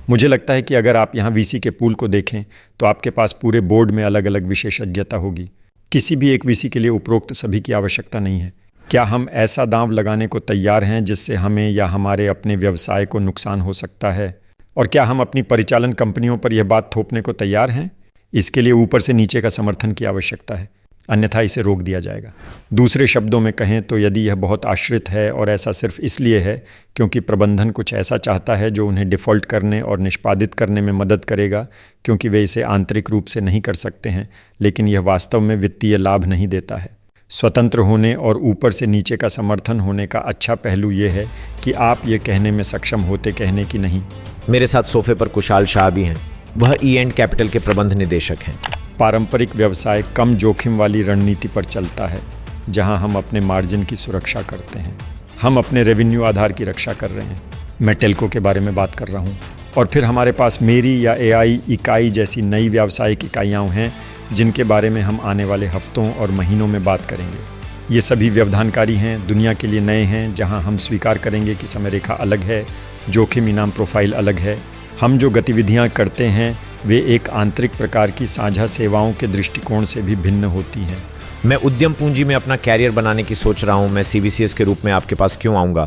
मुझे लगता है कि अगर आप यहाँ वीसी के पूल को देखें तो आपके पास पूरे बोर्ड में अलग अलग विशेषज्ञता होगी। किसी भी एक वीसी के लिए उपरोक्त सभी की आवश्यकता नहीं है। क्या हम ऐसा दांव लगाने को तैयार हैं जिससे हमें या हमारे अपने व्यवसाय को नुकसान हो सकता है? और क्या हम अपनी परिचालन कंपनियों पर यह बात थोपने को तैयार हैं? इसके लिए ऊपर से नीचे का समर्थन की आवश्यकता है, अन्यथा इसे रोक दिया जाएगा। दूसरे शब्दों में कहें तो यदि यह बहुत आश्रित है और ऐसा सिर्फ इसलिए है क्योंकि प्रबंधन कुछ ऐसा चाहता है जो उन्हें डिफ़ॉल्ट करने और निष्पादित करने में मदद करेगा क्योंकि वे इसे आंतरिक रूप से नहीं कर सकते हैं, लेकिन यह वास्तव में वित्तीय लाभ नहीं देता है। स्वतंत्र होने और ऊपर से नीचे का समर्थन होने का अच्छा पहलू ये है कि आप ये कहने में सक्षम होते कहने की नहीं। मेरे साथ सोफे पर कुशाल शाह भी हैं। वह ई.एंड कैपिटल के प्रबंध निदेशक हैं। पारंपरिक व्यवसाय कम जोखिम वाली रणनीति पर चलता है, जहां हम अपने मार्जिन की सुरक्षा करते हैं। हम अपने रेवेन्यू आधार की रक्षा कर रहे हैं। मैं टेल्को के बारे में बात कर रहा हूं। और फिर हमारे पास मेरी या एआई इकाई जैसी नई व्यावसायिक इकाइयाँ हैं जिनके बारे में हम आने वाले हफ्तों और महीनों में बात करेंगे। ये सभी व्यवधानकारी हैं, दुनिया के लिए नए हैं, जहां हम स्वीकार करेंगे कि समय रेखा अलग है, जोखिम इनाम प्रोफाइल अलग है। हम जो गतिविधियां करते हैं वे एक आंतरिक प्रकार की साझा सेवाओं के दृष्टिकोण से भी भिन्न होती हैं। मैं उद्यम पूंजी में अपना कैरियर बनाने की सोच रहा हूं। मैं सीवीसीएस के रूप में आपके पास क्यों आऊंगा?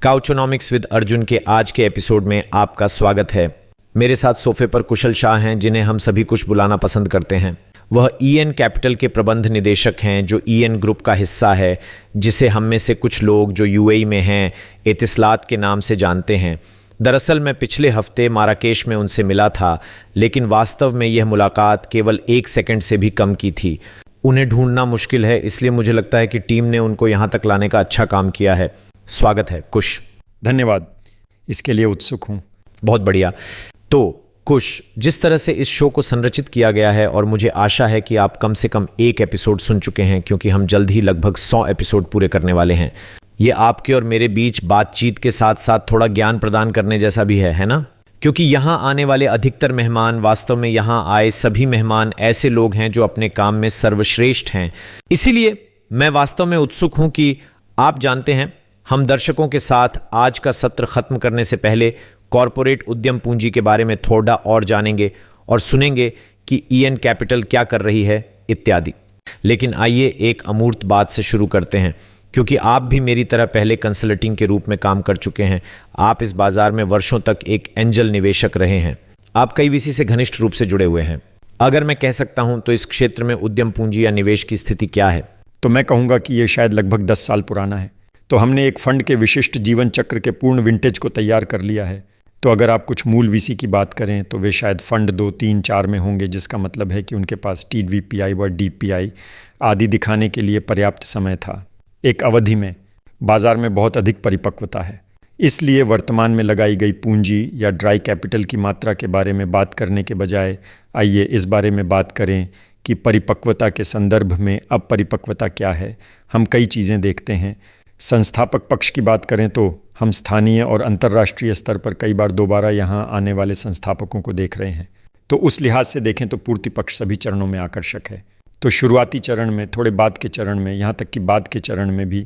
काउचोनॉमिक्स विद अर्जुन के आज के एपिसोड में आपका स्वागत है। मेरे साथ सोफे पर कुशल शाह हैं, जिन्हें हम सभी कुछ बुलाना पसंद करते हैं। वह ई.एन कैपिटल के प्रबंध निदेशक हैं, जो ई.एन ग्रुप का हिस्सा है, जिसे हम में से कुछ लोग जो यूएई में हैं एतिसलात के नाम से जानते हैं। दरअसल मैं पिछले हफ्ते माराकेश में उनसे मिला था, लेकिन वास्तव में यह मुलाकात केवल 1 सेकंड से भी कम की थी। उन्हें ढूंढना मुश्किल है, इसलिए मुझे लगता है कि टीम ने उनको यहाँ तक लाने का अच्छा काम किया है। स्वागत है कुश। धन्यवाद, इसके लिए उत्सुक हूँ। बहुत बढ़िया। तो कुश, जिस तरह से इस शो को संरचित किया गया है, और मुझे आशा है कि आप कम से कम 1 एपिसोड सुन चुके हैं, क्योंकि हम जल्द ही लगभग 100 एपिसोड पूरे करने वाले हैं। ये आपके और मेरे बीच बातचीत के साथ साथ थोड़ा ज्ञान प्रदान करने जैसा भी है ना? क्योंकि यहाँ आने वाले अधिकतर मेहमान, वास्तव में यहाँ आए सभी मेहमान ऐसे लोग हैं जो अपने काम में सर्वश्रेष्ठ हैं। इसीलिए मैं वास्तव में उत्सुक हूँ कि आप जानते हैं, हम दर्शकों के साथ आज का सत्र खत्म करने से पहले कॉरपोरेट उद्यम पूंजी के बारे में थोड़ा और जानेंगे और सुनेंगे कि ई.एन कैपिटल क्या कर रही है इत्यादि। लेकिन आइए एक अमूर्त बात से शुरू करते हैं, क्योंकि आप भी मेरी तरह पहले कंसल्टिंग के रूप में काम कर चुके हैं। आप इस बाजार में वर्षों तक एक एंजल निवेशक रहे हैं। आप कई वीसी से घनिष्ठ रूप से जुड़े हुए हैं। अगर मैं कह सकता हूं तो इस क्षेत्र में उद्यम पूंजी या निवेश की स्थिति क्या है? तो मैं कहूँगा कि ये शायद लगभग 10 साल पुराना है। तो हमने एक फंड के विशिष्ट जीवन चक्र के पूर्ण विंटेज को तैयार कर लिया है। तो अगर आप कुछ मूल वीसी की बात करें तो वे शायद फंड 2, 3, 4 में होंगे, जिसका मतलब है कि उनके पास टीवीपीआई व डीपीआई आदि दिखाने के लिए पर्याप्त समय था। एक अवधि में बाजार में बहुत अधिक परिपक्वता है, इसलिए वर्तमान में लगाई गई पूंजी या ड्राई कैपिटल की मात्रा के बारे में बात करने के बजाय आइए इस बारे में बात करें कि परिपक्वता के संदर्भ में अब परिपक्वता क्या है। हम कई चीज़ें देखते हैं। संस्थापक पक्ष की बात करें तो हम स्थानीय और अंतर्राष्ट्रीय स्तर पर कई बार दोबारा यहाँ आने वाले संस्थापकों को देख रहे हैं। तो उस लिहाज से देखें तो पूर्ति पक्ष सभी चरणों में आकर्षक है। तो शुरुआती चरण में, थोड़े बाद के चरण में, यहाँ तक कि बाद के चरण में भी।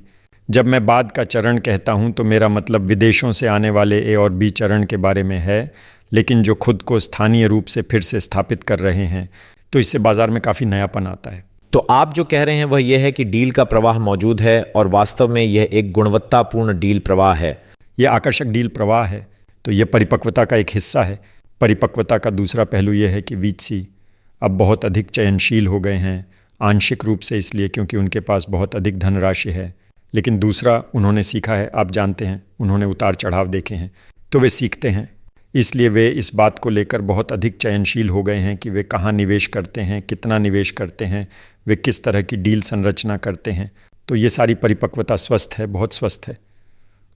जब मैं बाद का चरण कहता हूँ तो मेरा मतलब विदेशों से आने वाले ए और बी चरण के बारे में है, लेकिन जो खुद को स्थानीय रूप से फिर से स्थापित कर रहे हैं। तो इससे बाजार में काफ़ी नयापन आता है। तो आप जो कह रहे हैं वह यह है कि डील का प्रवाह मौजूद है और वास्तव में यह एक गुणवत्तापूर्ण डील प्रवाह है। यह आकर्षक डील प्रवाह है, तो यह परिपक्वता का एक हिस्सा है। परिपक्वता का दूसरा पहलू यह है कि वीसी अब बहुत अधिक चयनशील हो गए हैं, आंशिक रूप से इसलिए क्योंकि उनके पास बहुत अधिक धनराशि है, लेकिन दूसरा उन्होंने सीखा है। आप जानते हैं, उन्होंने उतार चढ़ाव देखे हैं, तो वे सीखते हैं। इसलिए वे इस बात को लेकर बहुत अधिक चयनशील हो गए हैं कि वे कहाँ निवेश करते हैं, कितना निवेश करते हैं, वे किस तरह की डील संरचना करते हैं। तो ये सारी परिपक्वता स्वस्थ है, बहुत स्वस्थ है।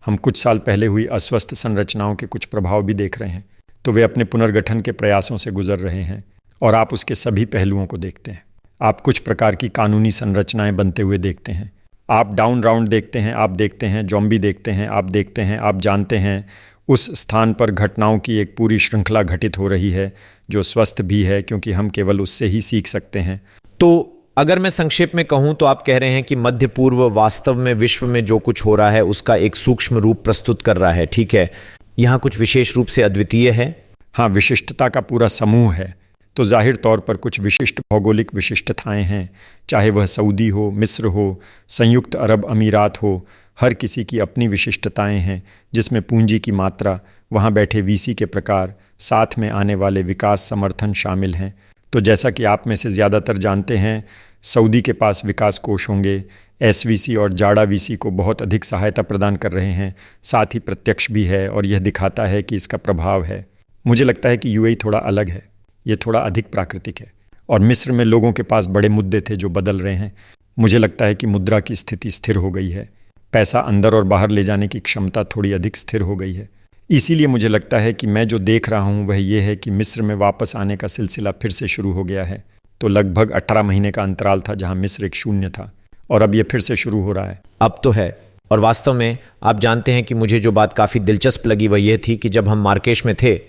हम कुछ साल पहले हुई अस्वस्थ संरचनाओं के कुछ प्रभाव भी देख रहे हैं। तो वे अपने पुनर्गठन के प्रयासों से गुजर रहे हैं और आप उसके सभी पहलुओं को देखते हैं। आप कुछ प्रकार की कानूनी संरचनाएं बनते हुए देखते हैं। आप डाउन राउंड देखते हैं, आप देखते हैं जॉम्बी देखते हैं, आप देखते हैं, आप जानते हैं उस स्थान पर घटनाओं की एक पूरी श्रृंखला घटित हो रही है जो स्वस्थ भी है, क्योंकि हम केवल उससे ही सीख सकते हैं। तो अगर मैं संक्षेप में कहूं तो आप कह रहे हैं कि मध्य पूर्व वास्तव में विश्व में जो कुछ हो रहा है उसका एक सूक्ष्म रूप प्रस्तुत कर रहा है, ठीक है? यहाँ कुछ विशेष रूप से अद्वितीय है। हाँ, विशिष्टता का पूरा समूह है। तो जाहिर तौर पर कुछ विशिष्ट भौगोलिक विशिष्टताएं हैं, चाहे वह सऊदी हो, मिस्र हो, संयुक्त अरब अमीरात हो। हर किसी की अपनी विशिष्टताएं हैं, जिसमें पूंजी की मात्रा, वहाँ बैठे वीसी के प्रकार, साथ में आने वाले विकास समर्थन शामिल हैं। तो जैसा कि आप में से ज़्यादातर जानते हैं, सऊदी के पास विकास कोष होंगे। एसवीसी और जाड़ा वीसी को बहुत अधिक सहायता प्रदान कर रहे हैं, साथ ही प्रत्यक्ष भी है, और यह दिखाता है कि इसका प्रभाव है। मुझे लगता है कि यूएई थोड़ा अलग है, ये थोड़ा अधिक प्राकृतिक है। और मिस्र में लोगों के पास बड़े मुद्दे थे जो बदल रहे हैं। मुझे लगता है कि मुद्रा की स्थिति स्थिर हो गई है, पैसा अंदर और बाहर ले जाने की क्षमता थोड़ी अधिक स्थिर हो गई है। इसीलिए मुझे लगता है कि मैं जो देख रहा हूँ वह ये है कि मिस्र में वापस आने का सिलसिला फिर से शुरू हो गया है। तो लगभग 18 महीने का अंतराल था जहाँ मिस्र एक शून्य था, और अब ये फिर से शुरू हो रहा है। अब तो है। और वास्तव में आप जानते हैं कि मुझे जो बात काफ़ी दिलचस्प लगी वह यह थी कि जब हम मार्केश में थे,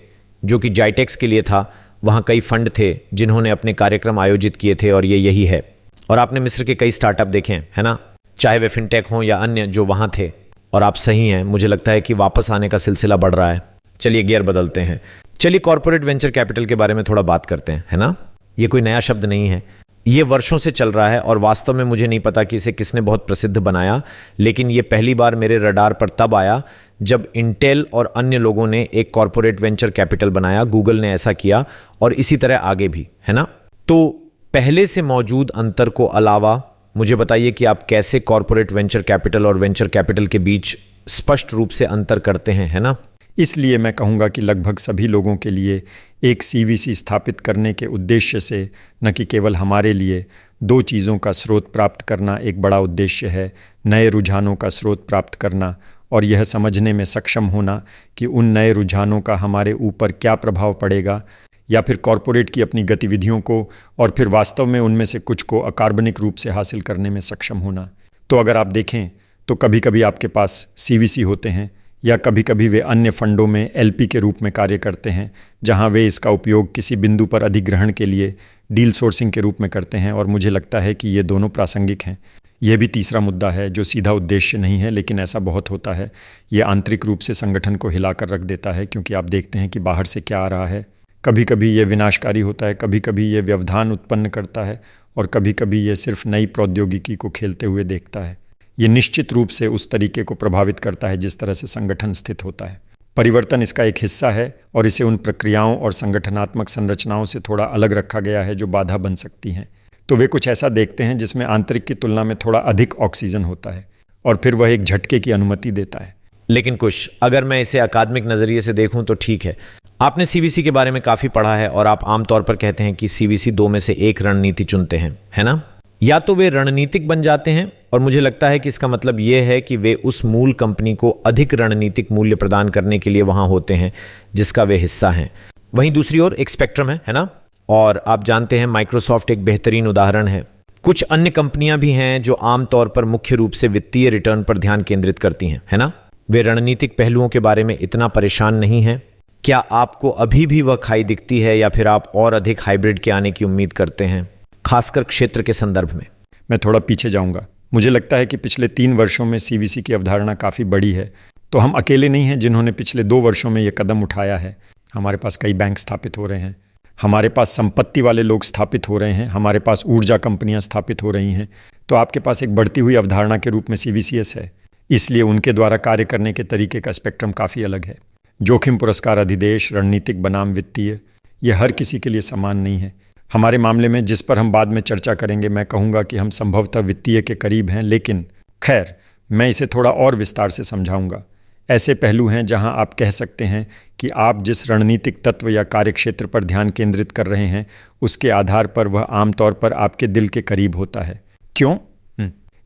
जो कि जाइटेक्स के लिए था, वहाँ कई फंड थे जिन्होंने अपने कार्यक्रम आयोजित किए थे, और ये यही है। और आपने मिस्र के कई स्टार्टअप देखे हैं, है ना? चाहे वे फिनटेक हों या अन्य जो वहाँ थे। और आप सही हैं, मुझे लगता है कि वापस आने का सिलसिला बढ़ रहा है। चलिए गियर बदलते हैं। चलिए कॉर्पोरेट वेंचर कैपिटल के बारे में थोड़ा बात करते हैं, है ना? ये कोई नया शब्द नहीं है, ये वर्षों से चल रहा है, और वास्तव में मुझे नहीं पता कि इसे किसने बहुत प्रसिद्ध बनाया, लेकिन ये पहली बार मेरे रडार पर तब आया जब इंटेल और अन्य लोगों ने एक कॉर्पोरेट वेंचर कैपिटल बनाया। गूगल ने ऐसा किया, और इसी तरह आगे भी, है ना? तो पहले से मौजूद अंतर को अलावा मुझे बताइए कि आप कैसे कॉर्पोरेट वेंचर कैपिटल और वेंचर कैपिटल के बीच स्पष्ट रूप से अंतर करते हैं, है ना? इसलिए मैं कहूँगा कि लगभग सभी लोगों के लिए एक सीवीसी स्थापित करने के उद्देश्य से न कि केवल हमारे लिए दो चीज़ों का स्रोत प्राप्त करना एक बड़ा उद्देश्य है। नए रुझानों का स्रोत प्राप्त करना, और यह समझने में सक्षम होना कि उन नए रुझानों का हमारे ऊपर क्या प्रभाव पड़ेगा, या फिर कॉरपोरेट की अपनी गतिविधियों को, और फिर वास्तव में उनमें से कुछ को अकार्बनिक रूप से हासिल करने में सक्षम होना। तो अगर आप देखें तो कभी कभी आपके पास सीवीसी होते हैं, या कभी कभी वे अन्य फंडों में एलपी के रूप में कार्य करते हैं, जहां वे इसका उपयोग किसी बिंदु पर अधिग्रहण के लिए डील सोर्सिंग के रूप में करते हैं। और मुझे लगता है कि ये दोनों प्रासंगिक हैं। यह भी तीसरा मुद्दा है जो सीधा उद्देश्य नहीं है, लेकिन ऐसा बहुत होता है। ये आंतरिक रूप से संगठन को हिलाकर रख देता है, क्योंकि आप देखते हैं कि बाहर से क्या आ रहा है। कभी कभी ये विनाशकारी होता है, कभी कभी ये व्यवधान उत्पन्न करता है, और कभी कभी ये सिर्फ नई प्रौद्योगिकी को खेलते हुए देखता है। ये निश्चित रूप से उस तरीके को प्रभावित करता है जिस तरह से संगठन स्थित होता है। परिवर्तन इसका एक हिस्सा है, और इसे उन प्रक्रियाओं और संगठनात्मक संरचनाओं से थोड़ा अलग रखा गया है जो बाधा बन सकती हैं। तो वे कुछ ऐसा देखते हैं जिसमें आंतरिक की तुलना में थोड़ा अधिक ऑक्सीजन होता है, और फिर वह एक झटके की अनुमति देता है। लेकिन कुछ अगर मैं इसे अकादमिक नज़रिए से देखूं तो ठीक है। आपने सीवीसी के बारे में काफ़ी पढ़ा है, और आप आमतौर पर कहते हैं कि सीवीसी दो में से एक रणनीति चुनते हैं, है ना? या तो वे रणनीतिक बन जाते हैं, और मुझे लगता है कि इसका मतलब यह है कि वे उस मूल कंपनी को अधिक रणनीतिक मूल्य प्रदान करने के लिए वहां होते हैं जिसका वे हिस्सा हैं। वहीं दूसरी ओर एक स्पेक्ट्रम है ना? और आप जानते हैं माइक्रोसॉफ्ट एक बेहतरीन उदाहरण है। कुछ अन्य कंपनियां भी हैं जो आमतौर पर मुख्य रूप से वित्तीय रिटर्न पर ध्यान केंद्रित करती हैं, है ना? वे रणनीतिक पहलुओं के बारे में इतना परेशान नहीं हैं। क्या आपको अभी भी वह खाई दिखती है, या फिर आप और अधिक हाइब्रिड के आने की उम्मीद करते हैं, खासकर क्षेत्र के संदर्भ में? मैं थोड़ा पीछे जाऊंगा। मुझे लगता है कि पिछले 3 वर्षों में सीवीसी की अवधारणा काफ़ी बड़ी है। तो हम अकेले नहीं हैं जिन्होंने पिछले 2 वर्षों में ये कदम उठाया है। हमारे पास कई बैंक स्थापित हो रहे हैं, हमारे पास संपत्ति वाले लोग स्थापित हो रहे हैं, हमारे पास ऊर्जा कंपनियां स्थापित हो रही हैं। तो आपके पास एक बढ़ती हुई अवधारणा के रूप में सीवीसीएस है। इसलिए उनके द्वारा कार्य करने के तरीके का स्पेक्ट्रम काफ़ी अलग है। जोखिम पुरस्कार अधिदेश, रणनीतिक बनाम वित्तीय, यह हर किसी के लिए समान नहीं है। हमारे मामले में, जिस पर हम बाद में चर्चा करेंगे, मैं कहूँगा कि हम संभवतः वित्तीय के करीब हैं, लेकिन खैर मैं इसे थोड़ा और विस्तार से समझाऊंगा। ऐसे पहलू हैं जहां आप कह सकते हैं कि आप जिस रणनीतिक तत्व या कार्यक्षेत्र पर ध्यान केंद्रित कर रहे हैं उसके आधार पर वह आमतौर पर आपके दिल के करीब होता है। क्यों?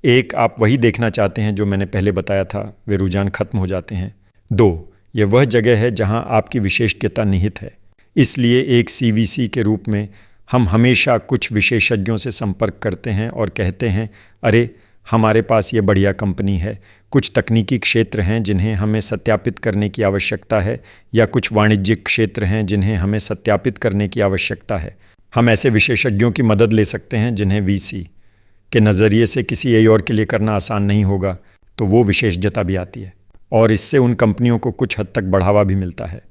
एक, आप वही देखना चाहते हैं जो मैंने पहले बताया था, वे रुझान खत्म हो जाते हैं। 2, यह वह जगह है जहां आपकी विशेषज्ञता निहित है। इसलिए एक सीवीसी के रूप में हम हमेशा कुछ विशेषज्ञों से संपर्क करते हैं और कहते हैं, अरे हमारे पास ये बढ़िया कंपनी है, कुछ तकनीकी क्षेत्र हैं जिन्हें हमें सत्यापित करने की आवश्यकता है, या कुछ वाणिज्यिक क्षेत्र हैं जिन्हें हमें सत्यापित करने की आवश्यकता है। हम ऐसे विशेषज्ञों की मदद ले सकते हैं जिन्हें वीसी के नज़रिए से किसी ए और के लिए करना आसान नहीं होगा, तो वो विशेषज्ञता भी आती है और इससे उन कंपनियों को कुछ हद तक बढ़ावा भी मिलता है।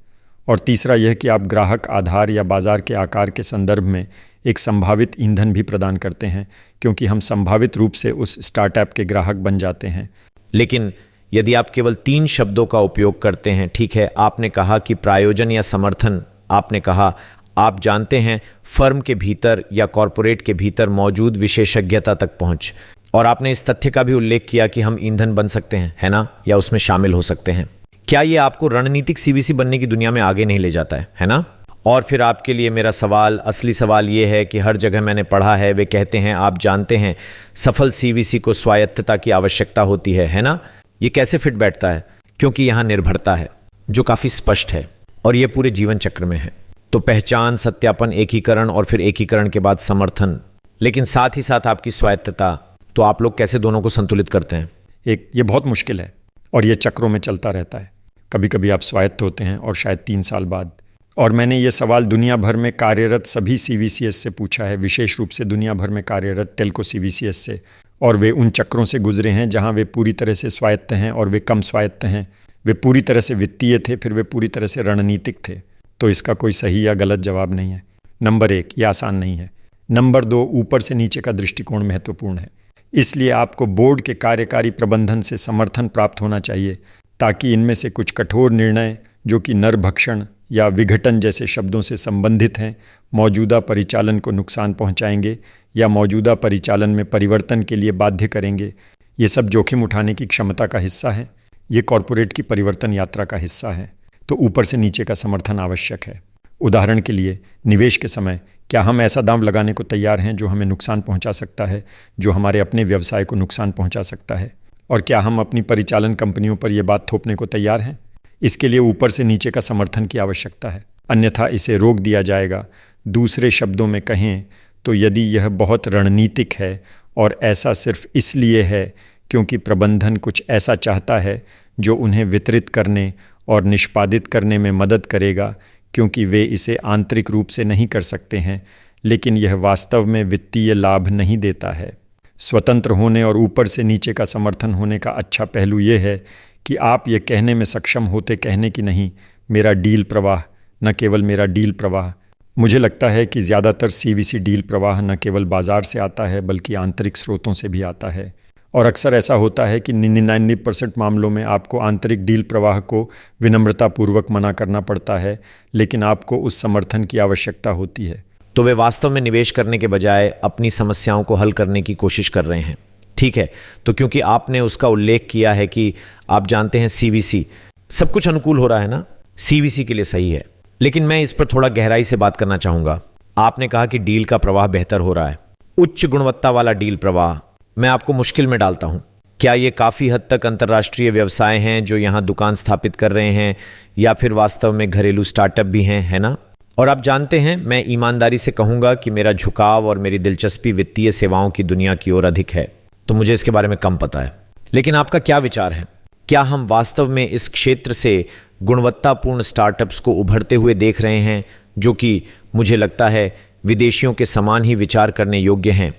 और तीसरा यह कि आप ग्राहक आधार या बाज़ार के आकार के संदर्भ में एक संभावित ईंधन भी प्रदान करते हैं, क्योंकि हम संभावित रूप से उस स्टार्टअप के ग्राहक बन जाते हैं। लेकिन यदि आप केवल 3 शब्दों का उपयोग करते हैं, ठीक है, आपने कहा कि प्रायोजन या समर्थन, आपने कहा आप जानते हैं फर्म के भीतर या कॉरपोरेट के भीतर मौजूद विशेषज्ञता तक पहुंच, और आपने इस तथ्य का भी उल्लेख किया कि हम ईंधन बन सकते हैं, है ना, या उसमें शामिल हो सकते हैं। क्या ये आपको रणनीतिक सीवीसी बनने की दुनिया में आगे नहीं ले जाता है ना? और फिर आपके लिए मेरा सवाल, असली सवाल ये है कि हर जगह मैंने पढ़ा है, वे कहते हैं आप जानते हैं सफल सीवीसी को स्वायत्तता की आवश्यकता होती है ना? ये कैसे फिट बैठता है? क्योंकि यहाँ निर्भरता है जो काफ़ी स्पष्ट है और ये पूरे जीवन चक्र में है। तो पहचान, सत्यापन, एकीकरण और फिर एकीकरण के बाद समर्थन, लेकिन साथ ही साथ आपकी स्वायत्तता। तो आप लोग कैसे दोनों को संतुलित करते हैं? ये बहुत मुश्किल है और ये चक्रों में चलता रहता है। कभी कभी आप स्वायत्त होते हैं और शायद 3 साल बाद। और मैंने ये सवाल दुनिया भर में कार्यरत सभी सीवीसीएस से पूछा है, विशेष रूप से दुनिया भर में कार्यरत टेल्को सीवीसीएस से, और वे उन चक्रों से गुजरे हैं जहां वे पूरी तरह से स्वायत्त हैं और वे कम स्वायत्त हैं। वे पूरी तरह से वित्तीय थे, फिर वे पूरी तरह से रणनीतिक थे। तो इसका कोई सही या गलत जवाब नहीं है। नंबर 1, ये आसान नहीं है। नंबर 2, ऊपर से नीचे का दृष्टिकोण महत्वपूर्ण है। इसलिए आपको बोर्ड के कार्यकारी प्रबंधन से समर्थन प्राप्त होना चाहिए, ताकि इनमें से कुछ कठोर निर्णय जो कि नरभक्षण या विघटन जैसे शब्दों से संबंधित हैं, मौजूदा परिचालन को नुकसान पहुंचाएंगे या मौजूदा परिचालन में परिवर्तन के लिए बाध्य करेंगे। ये सब जोखिम उठाने की क्षमता का हिस्सा है। ये कॉरपोरेट की परिवर्तन यात्रा का हिस्सा है। तो ऊपर से नीचे का समर्थन आवश्यक है। उदाहरण के लिए, निवेश के समय क्या हम ऐसा दांव लगाने को तैयार हैं जो हमें नुकसान पहुंचा सकता है, जो हमारे अपने व्यवसाय को नुकसान पहुंचा सकता है? और क्या हम अपनी परिचालन कंपनियों पर यह बात थोपने को तैयार हैं? इसके लिए ऊपर से नीचे का समर्थन की आवश्यकता है, अन्यथा इसे रोक दिया जाएगा। दूसरे शब्दों में कहें तो यदि यह बहुत रणनीतिक है और ऐसा सिर्फ इसलिए है क्योंकि प्रबंधन कुछ ऐसा चाहता है जो उन्हें वितरित करने और निष्पादित करने में मदद करेगा, क्योंकि वे इसे आंतरिक रूप से नहीं कर सकते हैं, लेकिन यह वास्तव में वित्तीय लाभ नहीं देता है। स्वतंत्र होने और ऊपर से नीचे का समर्थन होने का अच्छा पहलू यह है कि आप ये कहने में सक्षम होते कहने की नहीं, मेरा डील प्रवाह, न केवल मेरा डील प्रवाह। मुझे लगता है कि ज़्यादातर सीवीसी डील प्रवाह न केवल बाज़ार से आता है बल्कि आंतरिक स्रोतों से भी आता है। और अक्सर ऐसा होता है कि 99% मामलों में आपको आंतरिक डील प्रवाह को विनम्रतापूर्वक मना करना पड़ता है, लेकिन आपको उस समर्थन की आवश्यकता होती है। तो वे वास्तव में निवेश करने के बजाय अपनी समस्याओं को हल करने की कोशिश कर रहे हैं, ठीक है? तो क्योंकि आपने उसका उल्लेख किया है कि आप जानते हैं सीवीसी, सब कुछ अनुकूल हो रहा है ना, सीवीसी के लिए सही है, लेकिन मैं इस पर थोड़ा गहराई से बात करना चाहूँगा। आपने कहा कि डील का प्रवाह बेहतर हो रहा है, उच्च गुणवत्ता वाला डील प्रवाह। मैं आपको मुश्किल में डालता हूँ। क्या ये काफ़ी हद तक अंतर्राष्ट्रीय व्यवसाय हैं जो यहाँ दुकान स्थापित कर रहे हैं, या फिर वास्तव में घरेलू स्टार्टअप भी हैं, है ना? और आप जानते हैं, मैं ईमानदारी से कहूँगा कि मेरा झुकाव और मेरी दिलचस्पी वित्तीय सेवाओं की दुनिया की ओर अधिक है, तो मुझे इसके बारे में कम पता है। लेकिन आपका क्या विचार है? क्या हम वास्तव में इस क्षेत्र से गुणवत्तापूर्ण स्टार्टअप्स को उभरते हुए देख रहे हैं, जो कि मुझे लगता है विदेशियों के समान ही विचार करने योग्य हैं?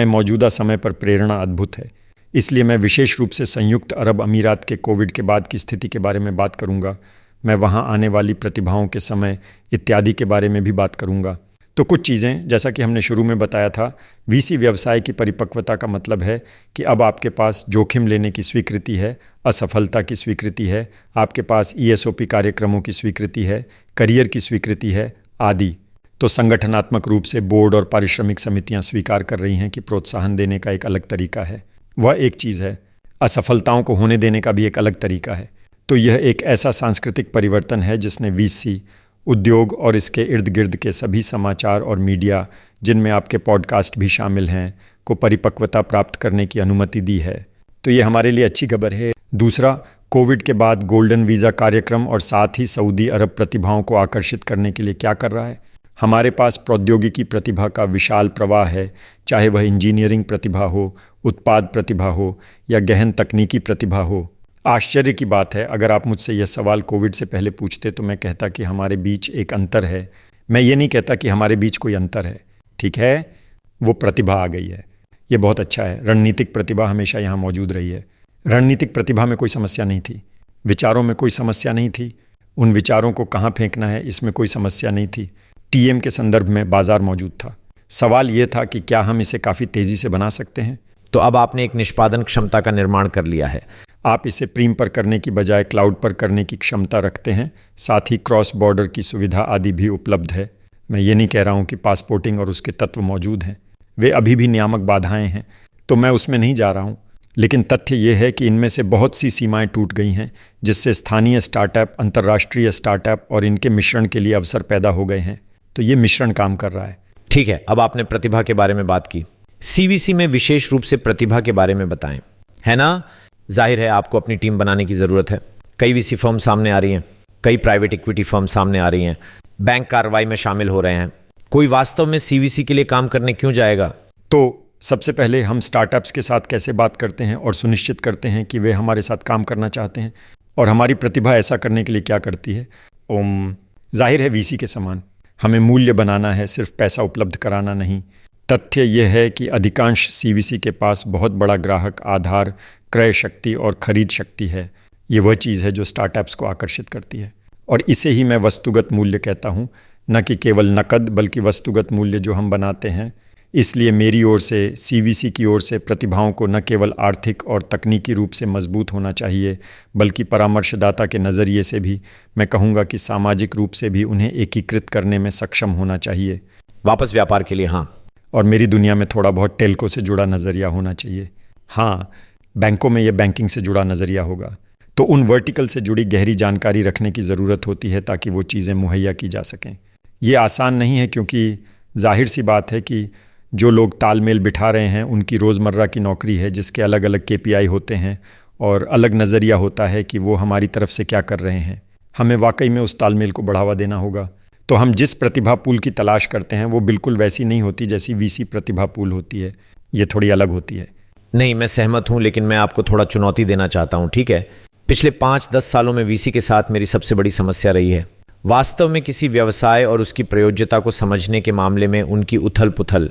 मौजूदा समय पर प्रेरणा अद्भुत है। इसलिए मैं विशेष रूप से संयुक्त अरब अमीरात के कोविड के बाद की स्थिति के बारे में बात करूंगा। मैं वहां आने वाली प्रतिभाओं के समय इत्यादि के बारे में भी बात करूंगा। तो कुछ चीज़ें, जैसा कि हमने शुरू में बताया था, वीसी व्यवसाय की परिपक्वता का मतलब है कि अब आपके पास जोखिम लेने की स्वीकृति है, असफलता की स्वीकृति है, आपके पास ईएसओपी कार्यक्रमों की स्वीकृति है, करियर की स्वीकृति है आदि। तो संगठनात्मक रूप से बोर्ड और पारिश्रमिक समितियां स्वीकार कर रही हैं कि प्रोत्साहन देने का एक अलग तरीका है। वह एक चीज़ है। असफलताओं को होने देने का भी एक अलग तरीका है। तो यह एक ऐसा सांस्कृतिक परिवर्तन है जिसने वीसी उद्योग और इसके इर्द गिर्द के सभी समाचार और मीडिया, जिनमें आपके पॉडकास्ट भी शामिल हैं, को परिपक्वता प्राप्त करने की अनुमति दी है। तो ये हमारे लिए अच्छी खबर है। दूसरा, कोविड के बाद गोल्डन वीज़ा कार्यक्रम और साथ ही सऊदी अरब प्रतिभाओं को आकर्षित करने के लिए क्या कर रहा है? हमारे पास प्रौद्योगिकी प्रतिभा का विशाल प्रवाह है, चाहे वह इंजीनियरिंग प्रतिभा हो, उत्पाद प्रतिभा हो या गहन तकनीकी प्रतिभा हो। आश्चर्य की बात है, अगर आप मुझसे यह सवाल कोविड से पहले पूछते तो मैं कहता कि हमारे बीच एक अंतर है। मैं ये नहीं कहता कि हमारे बीच कोई अंतर है, ठीक है, वो प्रतिभा आ गई है। ये बहुत अच्छा है। रणनीतिक प्रतिभा हमेशा यहाँ मौजूद रही है। रणनीतिक प्रतिभा में कोई समस्या नहीं थी, विचारों में कोई समस्या नहीं थी, उन विचारों को कहाँ फेंकना है इसमें कोई समस्या नहीं थी। टीएम के संदर्भ में बाजार मौजूद था। सवाल ये था कि क्या हम इसे काफ़ी तेज़ी से बना सकते हैं। तो अब आपने एक निष्पादन क्षमता का निर्माण कर लिया है। आप इसे प्रीम पर करने की बजाय क्लाउड पर करने की क्षमता रखते हैं। साथ ही क्रॉस बॉर्डर की सुविधा आदि भी उपलब्ध है। मैं ये नहीं कह रहा हूँ कि पासपोर्टिंग और उसके तत्व मौजूद हैं, वे अभी भी नियामक बाधाएं हैं, तो मैं उसमें नहीं जा रहा हूँ। लेकिन तथ्य ये है कि इनमें से बहुत सी सीमाएं टूट गई हैं, जिससे स्थानीय स्टार्टअप, अंतर्राष्ट्रीय स्टार्टअप और इनके मिश्रण के लिए अवसर पैदा हो गए हैं। तो ये मिश्रण काम कर रहा है। ठीक है, अब आपने प्रतिभा के बारे में बात की। सीवीसी में विशेष रूप से प्रतिभा के बारे में बताएं, है ना? जाहिर है आपको अपनी टीम बनाने की ज़रूरत है। कई वीसी फर्म सामने आ रही हैं, कई प्राइवेट इक्विटी फर्म सामने आ रही हैं, बैंक कार्रवाई में शामिल हो रहे हैं। कोई वास्तव में सीवीसी के लिए काम करने क्यों जाएगा? तो सबसे पहले हम स्टार्टअप्स के साथ कैसे बात करते हैं और सुनिश्चित करते हैं कि वे हमारे साथ काम करना चाहते हैं, और हमारी प्रतिभा ऐसा करने के लिए क्या करती है। जाहिर है वीसी के समान हमें मूल्य बनाना है, सिर्फ पैसा उपलब्ध कराना नहीं। तथ्य यह है कि अधिकांश सीवीसी के पास बहुत बड़ा ग्राहक आधार, क्रय शक्ति और खरीद शक्ति है। ये वह चीज़ है जो स्टार्टअप्स को आकर्षित करती है, और इसे ही मैं वस्तुगत मूल्य कहता हूँ, न कि केवल नकद बल्कि वस्तुगत मूल्य जो हम बनाते हैं। इसलिए मेरी ओर से, सीवीसी की ओर से प्रतिभाओं को न केवल आर्थिक और तकनीकी रूप से मजबूत होना चाहिए, बल्कि परामर्शदाता के नज़रिए से भी, मैं कहूँगा कि सामाजिक रूप से भी उन्हें एकीकृत करने में सक्षम होना चाहिए। वापस व्यापार के लिए, हाँ। और मेरी दुनिया में थोड़ा बहुत टेल्को से जुड़ा नज़रिया होना चाहिए। हाँ, बैंकों में यह बैंकिंग से जुड़ा नज़रिया होगा। तो उन वर्टिकल से जुड़ी गहरी जानकारी रखने की ज़रूरत होती है ताकि वो चीज़ें मुहैया की जा सकें। ये आसान नहीं है, क्योंकि जाहिर सी बात है कि जो लोग तालमेल बिठा रहे हैं उनकी रोज़मर्रा की नौकरी है, जिसके अलग अलग केपीआई होते हैं और अलग नज़रिया होता है कि वो हमारी तरफ से क्या कर रहे हैं। हमें वाकई में उस तालमेल को बढ़ावा देना होगा। तो हम जिस प्रतिभा पूल की तलाश करते हैं वो बिल्कुल वैसी नहीं होती जैसी वीसी प्रतिभा पूल होती है। ये थोड़ी अलग होती है। नहीं, मैं सहमत हूं, लेकिन मैं आपको थोड़ा चुनौती देना चाहता हूं, ठीक है? पिछले 5-10 सालों में वीसी के साथ मेरी सबसे बड़ी समस्या रही है वास्तव में किसी व्यवसाय और उसकी प्रयोज्यता को समझने के मामले में उनकी उथल पुथल।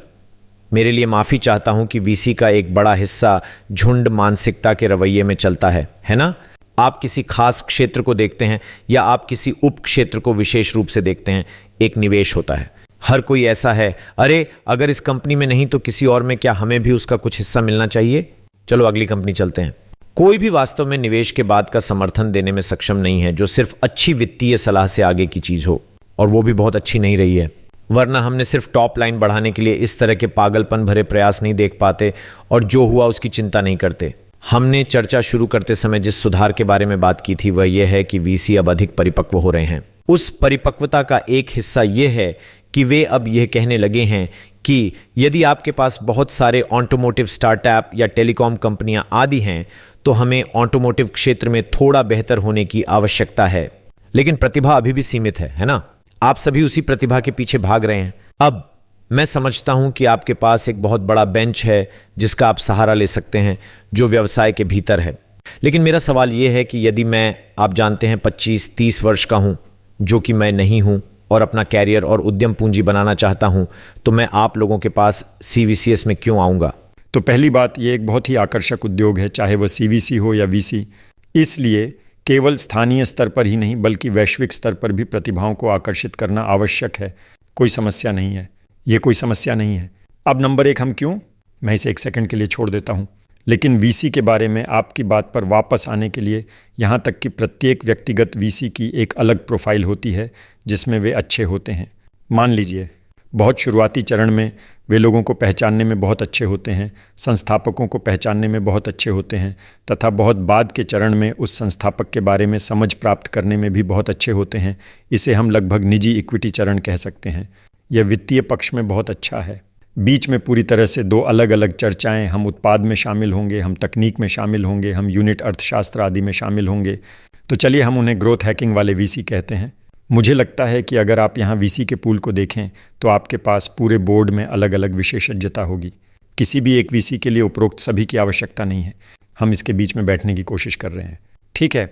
मेरे लिए माफ़ी चाहता हूं कि वीसी का एक बड़ा हिस्सा झुंड मानसिकता के रवैये में चलता है ना? आप किसी खास क्षेत्र को देखते हैं या आप किसी उप क्षेत्र को विशेष रूप से देखते हैं, एक निवेश होता है। हर कोई ऐसा है, अरे अगर इस कंपनी में नहीं तो किसी और में, क्या हमें भी उसका कुछ हिस्सा मिलना चाहिए? चलो अगली कंपनी चलते हैं। कोई भी वास्तव में निवेश के बाद का समर्थन देने में सक्षम नहीं है जो सिर्फ अच्छी वित्तीय सलाह से आगे की चीज हो, और वो भी बहुत अच्छी नहीं रही है। वरना हमने सिर्फ टॉप लाइन बढ़ाने के लिए इस तरह के पागलपन भरे प्रयास नहीं देख पाते और जो हुआ उसकी चिंता नहीं करते। हमने चर्चा शुरू करते समय जिस सुधार के बारे में बात की थी वह यह है कि वीसी अब अधिक परिपक्व हो रहे हैं। उस परिपक्वता का एक हिस्सा यह है कि वे अब यह कहने लगे हैं कि यदि आपके पास बहुत सारे ऑटोमोटिव स्टार्टअप या टेलीकॉम कंपनियां आदि हैं तो हमें ऑटोमोटिव क्षेत्र में थोड़ा बेहतर होने की आवश्यकता है। लेकिन प्रतिभा अभी भी सीमित है ना? आप सभी उसी प्रतिभा के पीछे भाग रहे हैं। अब मैं समझता हूं कि आपके पास एक बहुत बड़ा बेंच है जिसका आप सहारा ले सकते हैं, जो व्यवसाय के भीतर है। लेकिन मेरा सवाल यह है कि यदि मैं, आप जानते हैं, 25-30 वर्ष का हूं, जो कि मैं नहीं हूं, और अपना कैरियर और उद्यम पूंजी बनाना चाहता हूं, तो मैं आप लोगों के पास सीवीसीएस में क्यों आऊंगा? तो पहली बात, ये एक बहुत ही आकर्षक उद्योग है, चाहे वह सीवीसी हो या वीसी। इसलिए केवल स्थानीय स्तर पर ही नहीं बल्कि वैश्विक स्तर पर भी प्रतिभाओं को आकर्षित करना आवश्यक है। कोई समस्या नहीं है, ये कोई समस्या नहीं है। अब नंबर 1 हम क्यों, मैं इसे 1 सेकंड के लिए छोड़ देता हूँ। लेकिन वीसी के बारे में आपकी बात पर वापस आने के लिए, यहाँ तक कि प्रत्येक व्यक्तिगत वीसी की एक अलग प्रोफाइल होती है जिसमें वे अच्छे होते हैं। मान लीजिए बहुत शुरुआती चरण में वे लोगों को पहचानने में बहुत अच्छे होते हैं, संस्थापकों को पहचानने में बहुत अच्छे होते हैं, तथा बहुत बाद के चरण में उस संस्थापक के बारे में समझ प्राप्त करने में भी बहुत अच्छे होते हैं। इसे हम लगभग निजी इक्विटी चरण कह सकते हैं। यह वित्तीय पक्ष में बहुत अच्छा है। बीच में पूरी तरह से 2 अलग अलग चर्चाएं, हम उत्पाद में शामिल होंगे, हम तकनीक में शामिल होंगे, हम यूनिट अर्थशास्त्र आदि में शामिल होंगे। तो चलिए हम उन्हें ग्रोथ हैकिंग वाले वीसी कहते हैं। मुझे लगता है कि अगर आप यहाँ वीसी के पूल को देखें तो आपके पास पूरे बोर्ड में अलग अलग विशेषज्ञता होगी। किसी भी एक वीसी के लिए उपरोक्त सभी की आवश्यकता नहीं है। हम इसके बीच में बैठने की कोशिश कर रहे हैं, ठीक है?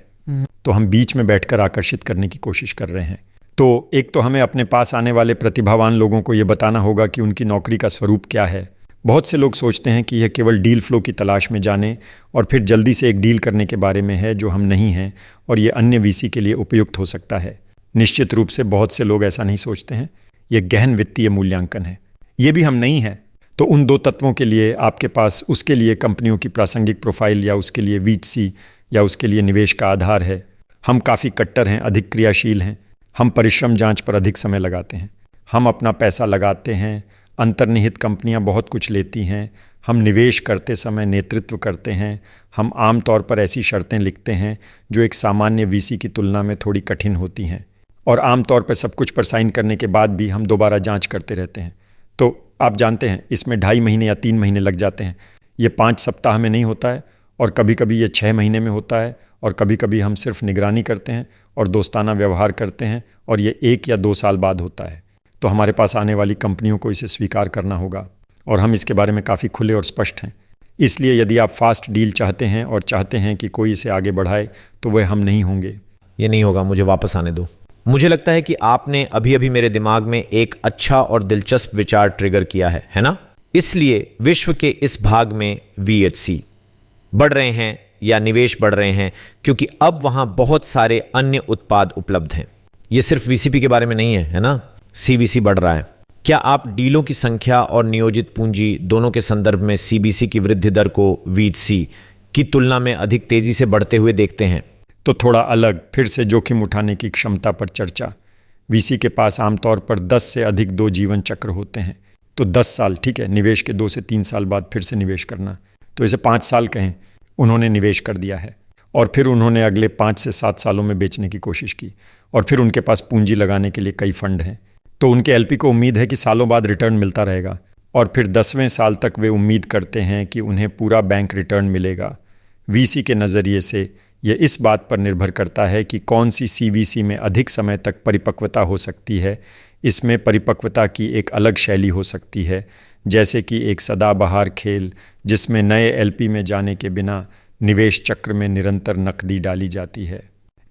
तो हम बीच में बैठकर आकर्षित करने की कोशिश कर रहे हैं। तो एक तो हमें अपने पास आने वाले प्रतिभावान लोगों को ये बताना होगा कि उनकी नौकरी का स्वरूप क्या है, बहुत से लोग सोचते हैं कि यह केवल डील फ्लो की तलाश में जाने और फिर जल्दी से एक डील करने के बारे में है जो हम नहीं हैं और ये अन्य वीसी के लिए उपयुक्त हो सकता है। निश्चित रूप से बहुत से लोग ऐसा नहीं सोचते हैं। यह गहन वित्तीय मूल्यांकन है। ये भी हम नहीं हैं। तो उन दो तत्वों के लिए आपके पास उसके लिए कंपनियों की प्रासंगिक प्रोफाइल या उसके लिए वीसी या उसके लिए निवेश का आधार है। हम काफ़ी कट्टर हैं, अधिक क्रियाशील हैं। हम परिश्रम जांच पर अधिक समय लगाते हैं। हम अपना पैसा लगाते हैं। अंतर्निहित कंपनियां बहुत कुछ लेती हैं। हम निवेश करते समय नेतृत्व करते हैं। हम आम तौर पर ऐसी शर्तें लिखते हैं जो एक सामान्य वीसी की तुलना में थोड़ी कठिन होती हैं और आम तौर पर सब कुछ पर साइन करने के बाद भी हम दोबारा जांच करते रहते हैं। तो आप जानते हैं इसमें 2.5 महीने या 3 महीने लग जाते हैं। ये 5 सप्ताह में नहीं होता है और कभी कभी ये 6 महीने में होता है और कभी कभी हम सिर्फ निगरानी करते हैं और दोस्ताना व्यवहार करते हैं और ये 1 या 2 साल बाद होता है। तो हमारे पास आने वाली कंपनियों को इसे स्वीकार करना होगा और हम इसके बारे में काफ़ी खुले और स्पष्ट हैं। इसलिए यदि आप फास्ट डील चाहते हैं और चाहते हैं कि कोई इसे आगे बढ़ाए तो वह हम नहीं होंगे। ये नहीं होगा, मुझे वापस आने दो। मुझे लगता है कि आपने अभी अभी मेरे दिमाग में एक अच्छा और दिलचस्प विचार ट्रिगर किया है ना? इसलिए विश्व के इस भाग में VHC बढ़ रहे हैं या निवेश बढ़ रहे हैं क्योंकि अब वहां बहुत सारे अन्य उत्पाद उपलब्ध हैं। ये सिर्फ VCP के बारे में नहीं है ना? CVC बढ़ रहा है। क्या आप डीलों की संख्या और नियोजित पूंजी दोनों के संदर्भ में CBC की वृद्धि दर को VHC की तुलना में अधिक तेजी से बढ़ते हुए देखते हैं? तो थोड़ा अलग, फिर से जोखिम उठाने की क्षमता पर चर्चा। VC के पास आमतौर पर 10 से अधिक 2 जीवन चक्र होते हैं। तो 10 साल, ठीक है, निवेश के 2 से 3 साल बाद फिर से निवेश करना, तो इसे 5 साल कहें। उन्होंने निवेश कर दिया है और फिर उन्होंने अगले 5 से 7 सालों में बेचने की कोशिश की और फिर उनके पास पूंजी लगाने के लिए कई फंड हैं। तो उनके LP को उम्मीद है कि सालों बाद रिटर्न मिलता रहेगा और फिर 10वें साल तक वे उम्मीद करते हैं कि उन्हें पूरा बैंक रिटर्न मिलेगा। VC के नज़रिए से यह इस बात पर निर्भर करता है कि कौन सी CVC में अधिक समय तक परिपक्वता हो सकती है। इसमें परिपक्वता की एक अलग शैली हो सकती है, जैसे कि एक सदाबहार खेल जिसमें नए LP में जाने के बिना निवेश चक्र में निरंतर नकदी डाली जाती है।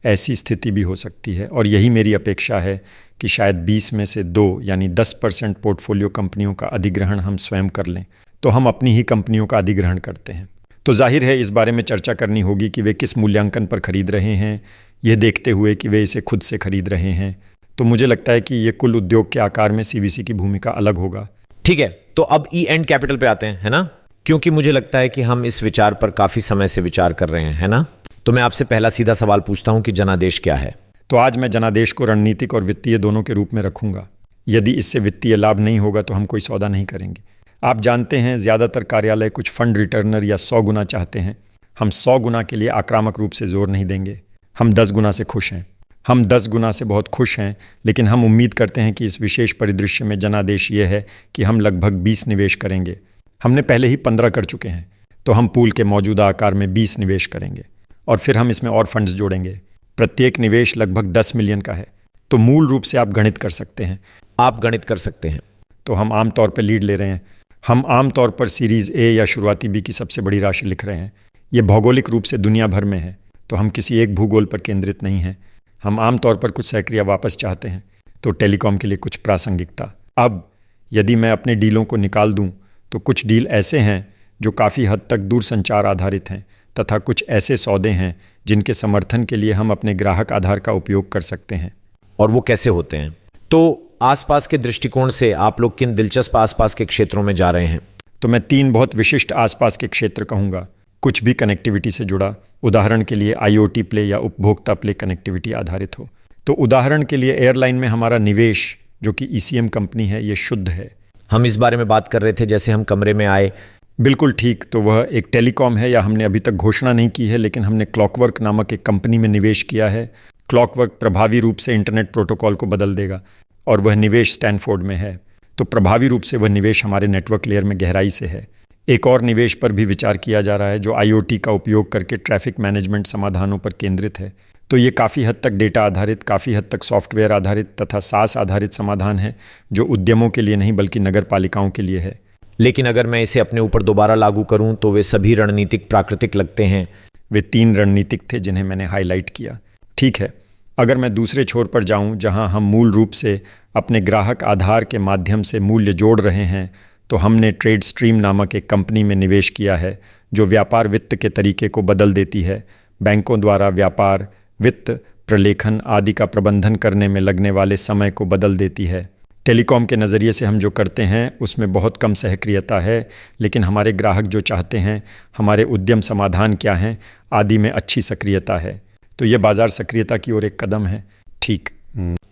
ऐसी स्थिति भी हो सकती है और यही मेरी अपेक्षा है कि शायद 20 में से 2 यानी 10% पोर्टफोलियो कंपनियों का अधिग्रहण हम स्वयं कर लें। तो हम अपनी ही कंपनियों का अधिग्रहण करते हैं। तो जाहिर है इस बारे में चर्चा करनी होगी कि वे किस मूल्यांकन पर खरीद रहे हैं, यह देखते हुए कि वे इसे खुद से खरीद रहे हैं। तो मुझे लगता है कि ये कुल उद्योग के आकार में CVC की भूमिका अलग होगा। ठीक है, तो अब E&N कैपिटल पे आते हैं, है ना? क्योंकि मुझे लगता है कि हम इस विचार पर काफी समय से विचार कर रहे हैं, है ना? तो मैं आपसे पहला सीधा सवाल पूछता हूं कि जनादेश क्या है? तो आज मैं जनादेश को रणनीतिक और वित्तीय दोनों के रूप में रखूंगा। यदि इससे वित्तीय लाभ नहीं होगा तो हम कोई सौदा नहीं करेंगे। आप जानते हैं ज़्यादातर कार्यालय कुछ फंड रिटर्नर या 100 गुना चाहते हैं। हम 100 गुना के लिए आक्रामक रूप से जोर नहीं देंगे। हम 10 गुना से खुश हैं। हम 10 गुना से बहुत खुश हैं, लेकिन हम उम्मीद करते हैं कि इस विशेष परिदृश्य में जनादेश ये है कि हम लगभग 20 निवेश करेंगे। हमने पहले ही 15 कर चुके हैं, तो हम पूल के मौजूदा आकार में 20 निवेश करेंगे और फिर हम इसमें और फंड्स जोड़ेंगे। प्रत्येक निवेश लगभग 10 मिलियन का है। तो मूल रूप से आप गणित कर सकते हैं। आप गणित कर सकते हैं। तो हम आम तौर पर लीड ले रहे हैं। हम आम तौर पर सीरीज़ A या शुरुआती B की सबसे बड़ी राशि लिख रहे हैं। ये भौगोलिक रूप से दुनिया भर में है, तो हम किसी एक भूगोल पर केंद्रित नहीं हैं। हम आम तौर पर कुछ सहक्रिया वापस चाहते हैं, तो टेलीकॉम के लिए कुछ प्रासंगिकता। अब यदि मैं अपने डीलों को निकाल दूं, तो कुछ डील ऐसे हैं जो काफ़ी हद तक दूरसंचार आधारित हैं तथा कुछ ऐसे सौदे हैं जिनके समर्थन के लिए हम अपने ग्राहक आधार का उपयोग कर सकते हैं। और वो कैसे होते हैं? तो आसपास के दृष्टिकोण से आप लोग किन दिलचस्प आसपास के क्षेत्रों में जा रहे हैं? तो मैं 3 बहुत विशिष्ट आसपास के क्षेत्र कहूँगा। कुछ भी कनेक्टिविटी से जुड़ा, उदाहरण के लिए IoT प्ले या उपभोक्ता प्ले कनेक्टिविटी आधारित हो। तो उदाहरण के लिए एयरलाइन में हमारा निवेश जो कि ECM कंपनी है, ये शुद्ध है। हम इस बारे में बात कर रहे थे जैसे हम कमरे में आए। बिल्कुल ठीक। तो वह एक टेलीकॉम है, या हमने अभी तक घोषणा नहीं की है, लेकिन हमने क्लॉकवर्क नामक एक कंपनी में निवेश किया है। क्लॉकवर्क प्रभावी रूप से इंटरनेट प्रोटोकॉल को बदल देगा और वह निवेश स्टैनफोर्ड में है। तो प्रभावी रूप से वह निवेश हमारे नेटवर्क लेयर में गहराई से है। एक और निवेश पर भी विचार किया जा रहा है जो IoT का उपयोग करके ट्रैफिक मैनेजमेंट समाधानों पर केंद्रित है। तो ये काफ़ी हद तक डेटा आधारित, काफ़ी हद तक सॉफ्टवेयर आधारित तथा SaaS आधारित समाधान है जो उद्यमों के लिए नहीं बल्कि नगर पालिकाओं के लिए है। लेकिन अगर मैं इसे अपने ऊपर दोबारा लागू करूं तो वे सभी रणनीतिक प्राकृतिक लगते हैं। वे 3 रणनीतिक थे जिन्हें मैंने हाईलाइट किया। ठीक है, अगर मैं दूसरे छोर पर जाऊं जहां हम मूल रूप से अपने ग्राहक आधार के माध्यम से मूल्य जोड़ रहे हैं, तो हमने ट्रेड स्ट्रीम नामक एक कंपनी में निवेश किया है जो व्यापार वित्त के तरीके को बदल देती है। बैंकों द्वारा व्यापार वित्त प्रलेखन आदि का प्रबंधन करने में लगने वाले समय को बदल देती है। टेलीकॉम के नज़रिए से हम जो करते हैं उसमें बहुत कम सहक्रियता है, लेकिन हमारे ग्राहक जो चाहते हैं, हमारे उद्यम समाधान क्या हैं आदि में अच्छी सक्रियता है। तो ये बाजार सक्रियता की ओर एक कदम है। ठीक।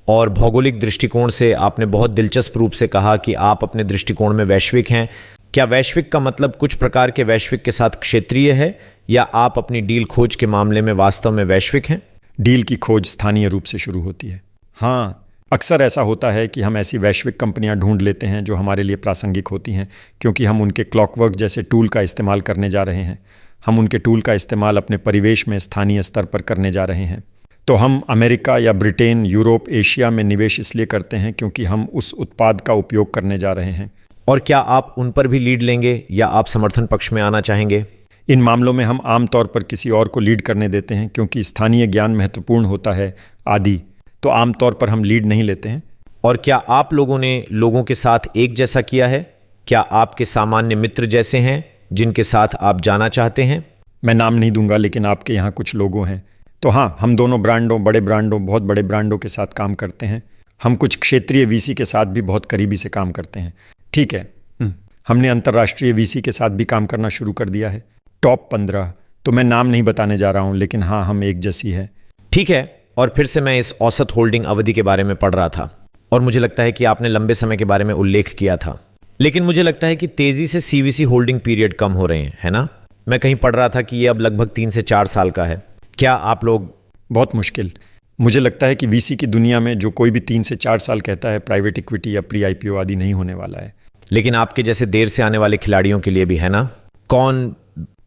और भौगोलिक दृष्टिकोण से आपने बहुत दिलचस्प रूप से कहा कि आप अपने दृष्टिकोण में वैश्विक हैं। क्या वैश्विक का मतलब कुछ प्रकार के वैश्विक के साथ क्षेत्रीय है, या आप अपनी डील खोज के मामले में वास्तव में वैश्विक हैं? डील की खोज स्थानीय रूप से शुरू होती है। हाँ, अक्सर ऐसा होता है कि हम ऐसी वैश्विक कंपनियां ढूंढ लेते हैं जो हमारे लिए प्रासंगिक होती हैं, क्योंकि हम उनके क्लॉकवर्क जैसे टूल का इस्तेमाल करने जा रहे हैं। हम उनके टूल का इस्तेमाल अपने परिवेश में स्थानीय स्तर पर करने जा रहे हैं। तो हम अमेरिका या ब्रिटेन, यूरोप, एशिया में निवेश इसलिए करते हैं क्योंकि हम उस उत्पाद का उपयोग करने जा रहे हैं। और क्या आप उन पर भी लीड लेंगे या आप समर्थन पक्ष में आना चाहेंगे? इन मामलों में हम आमतौर पर किसी और को लीड करने देते हैं क्योंकि स्थानीय ज्ञान महत्वपूर्ण होता है आदि। तो आमतौर पर हम लीड नहीं लेते हैं। और क्या आप लोगों ने लोगों के साथ एक जैसा किया है? क्या आपके सामान्य मित्र जैसे हैं जिनके साथ आप जाना चाहते हैं? मैं नाम नहीं दूंगा, लेकिन आपके यहाँ कुछ लोगों हैं। तो हाँ, हम दोनों ब्रांडों, बड़े ब्रांडों, बहुत बड़े ब्रांडों के साथ काम करते हैं। हम कुछ क्षेत्रीय वीसी के साथ भी बहुत करीबी से काम करते हैं। ठीक है, हमने अंतर्राष्ट्रीय वीसी के साथ भी काम करना शुरू कर दिया है। टॉप 15, तो मैं नाम नहीं बताने जा रहा हूँ, लेकिन हाँ, हम एक जैसी है। ठीक है। और फिर से मैं इस औसत होल्डिंग अवधि के बारे में पढ़ रहा था और मुझे लगता है कि आपने लंबे समय के बारे में उल्लेख किया था, लेकिन मुझे लगता है कि तेजी से सीवीसी होल्डिंग पीरियड कम हो रहे हैं, है ना? मैं कहीं पढ़ रहा था कि ये अब लगभग 3 से 4 साल का है। क्या आप लोग? बहुत मुश्किल। मुझे लगता है कि वीसी की दुनिया में जो कोई भी 3 से 4 साल कहता है, प्राइवेट इक्विटी या प्री आईपीओ आदि नहीं होने वाला है। लेकिन आपके जैसे देर से आने वाले खिलाड़ियों के लिए भी, है ना? कौन?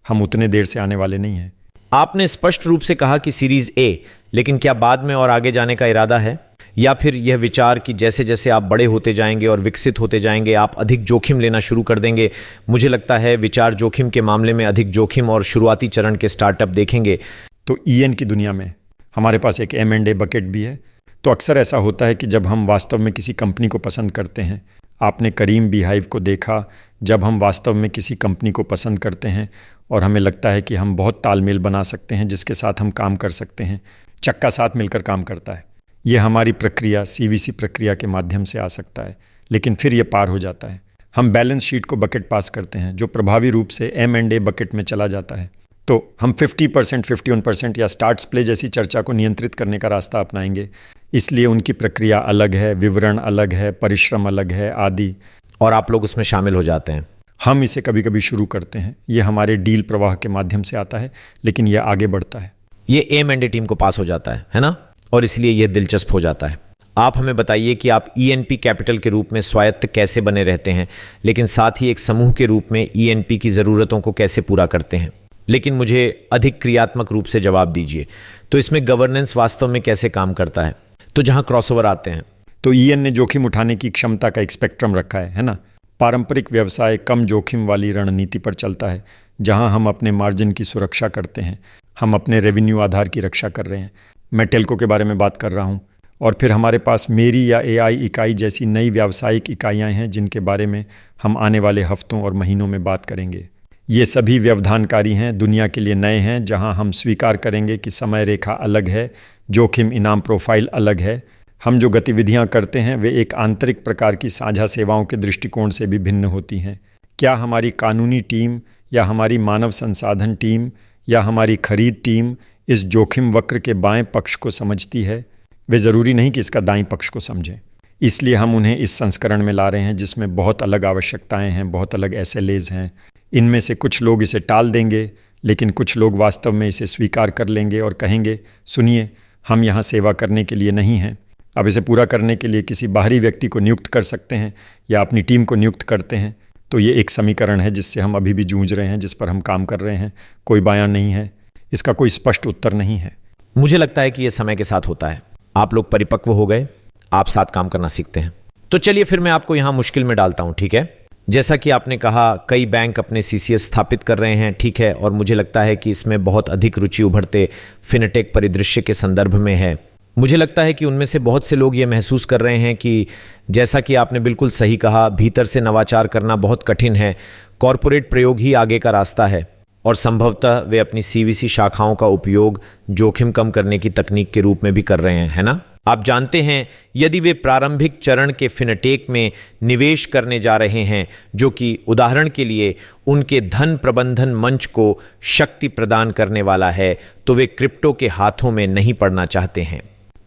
हम उतने देर से आने वाले नहीं हैं। आपने स्पष्ट रूप से कहा कि सीरीज ए, लेकिन क्या बाद में और आगे जाने का इरादा है, या फिर यह विचार कि जैसे जैसे आप बड़े होते जाएंगे और विकसित होते जाएंगे आप अधिक जोखिम लेना शुरू कर देंगे? मुझे लगता है विचार जोखिम के मामले में अधिक जोखिम और शुरुआती चरण के स्टार्टअप देखेंगे। तो ईएन की दुनिया में हमारे पास एक M&A बकेट भी है। तो अक्सर ऐसा होता है कि जब हम वास्तव में किसी कंपनी को पसंद करते हैं, आपने करीम बीहाइव को देखा, जब हम वास्तव में किसी कंपनी को पसंद करते हैं और हमें लगता है कि हम बहुत तालमेल बना सकते हैं जिसके साथ हम काम कर सकते हैं, चक्का साथ मिलकर काम करता है। ये हमारी प्रक्रिया सीवीसी प्रक्रिया के माध्यम से आ सकता है, लेकिन फिर ये पार हो जाता है। हम बैलेंस शीट को बकेट पास करते हैं जो प्रभावी रूप से M&A बकेट में चला जाता है। तो हम 50%, 51% या स्टार्ट्स प्ले जैसी चर्चा को नियंत्रित करने का रास्ता अपनाएंगे। इसलिए उनकी प्रक्रिया अलग है, विवरण अलग है, परिश्रम अलग है आदि। और आप लोग उसमें शामिल हो जाते हैं? हम इसे कभी कभी शुरू करते हैं। ये हमारे डील प्रवाह के माध्यम से आता है, लेकिन यह आगे बढ़ता है। ये M&A टीम को पास हो जाता है ना? और इसलिए यह दिलचस्प हो जाता है। आप हमें बताइए कि आप ENP कैपिटल के रूप में स्वायत्त कैसे बने रहते हैं, लेकिन साथ ही एक समूह के रूप में ENP की ज़रूरतों को कैसे पूरा करते हैं? लेकिन मुझे अधिक क्रियात्मक रूप से जवाब दीजिए। तो इसमें गवर्नेंस वास्तव में कैसे काम करता है? तो जहां क्रॉसओवर आते हैं, तो EN ने जोखिम उठाने की क्षमता का एक स्पेक्ट्रम रखा है ना? पारंपरिक व्यवसाय कम जोखिम वाली रणनीति पर चलता है, जहां हम अपने मार्जिन की सुरक्षा करते हैं, हम अपने रेवेन्यू आधार की रक्षा कर रहे हैं। मैं टेल्को के बारे में बात कर रहा हूं। और फिर हमारे पास मेरी या AI इकाई जैसी नई व्यावसायिक इकाइयां हैं जिनके बारे में हम आने वाले हफ्तों और महीनों में बात करेंगे। ये सभी व्यवधानकारी हैं, दुनिया के लिए नए हैं, जहां हम स्वीकार करेंगे कि समय रेखा अलग है, जोखिम इनाम प्रोफाइल अलग है। हम जो गतिविधियां करते हैं वे एक आंतरिक प्रकार की साझा सेवाओं के दृष्टिकोण से भी भिन्न होती हैं। क्या हमारी कानूनी टीम या हमारी मानव संसाधन टीम या हमारी खरीद टीम इस जोखिम वक्र के बाएं पक्ष को समझती है? वे ज़रूरी नहीं कि इसका दाईं पक्ष को समझें। इसलिए हम उन्हें इस संस्करण में ला रहे हैं जिसमें बहुत अलग आवश्यकताएं हैं, बहुत अलग SLAs हैं। इनमें से कुछ लोग इसे टाल देंगे, लेकिन कुछ लोग वास्तव में इसे स्वीकार कर लेंगे और कहेंगे, सुनिए, हम यहाँ सेवा करने के लिए नहीं हैं। अब इसे पूरा करने के लिए किसी बाहरी व्यक्ति को नियुक्त कर सकते हैं या अपनी टीम को नियुक्त करते हैं। तो ये एक समीकरण है जिससे हम अभी भी जूझ रहे हैं, जिस पर हम काम कर रहे हैं। कोई बयान नहीं है, इसका कोई स्पष्ट उत्तर नहीं है। मुझे लगता है कि यह समय के साथ होता है। आप लोग परिपक्व हो गए, आप साथ काम करना सीखते हैं। तो चलिए फिर मैं आपको यहां मुश्किल में डालता हूं, ठीक है? जैसा कि आपने कहा, कई बैंक अपने CCS स्थापित कर रहे हैं, ठीक है, और मुझे लगता है कि इसमें बहुत अधिक रुचि उभरते फिनटेक परिदृश्य के संदर्भ में है। मुझे लगता है कि उनमें से बहुत से लोग ये महसूस कर रहे हैं कि जैसा कि आपने बिल्कुल सही कहा, भीतर से नवाचार करना बहुत कठिन है, कॉरपोरेट प्रयोग ही आगे का रास्ता है और संभवतः वे अपनी सीवीसी शाखाओं का उपयोग जोखिम कम करने की तकनीक के रूप में भी कर रहे हैं, है ना? आप जानते हैं, यदि वे प्रारंभिक चरण के फिनटेक में निवेश करने जा रहे हैं, जो कि उदाहरण के लिए उनके धन प्रबंधन मंच को शक्ति प्रदान करने वाला है, तो वे क्रिप्टो के हाथों में नहीं पड़ना चाहते हैं।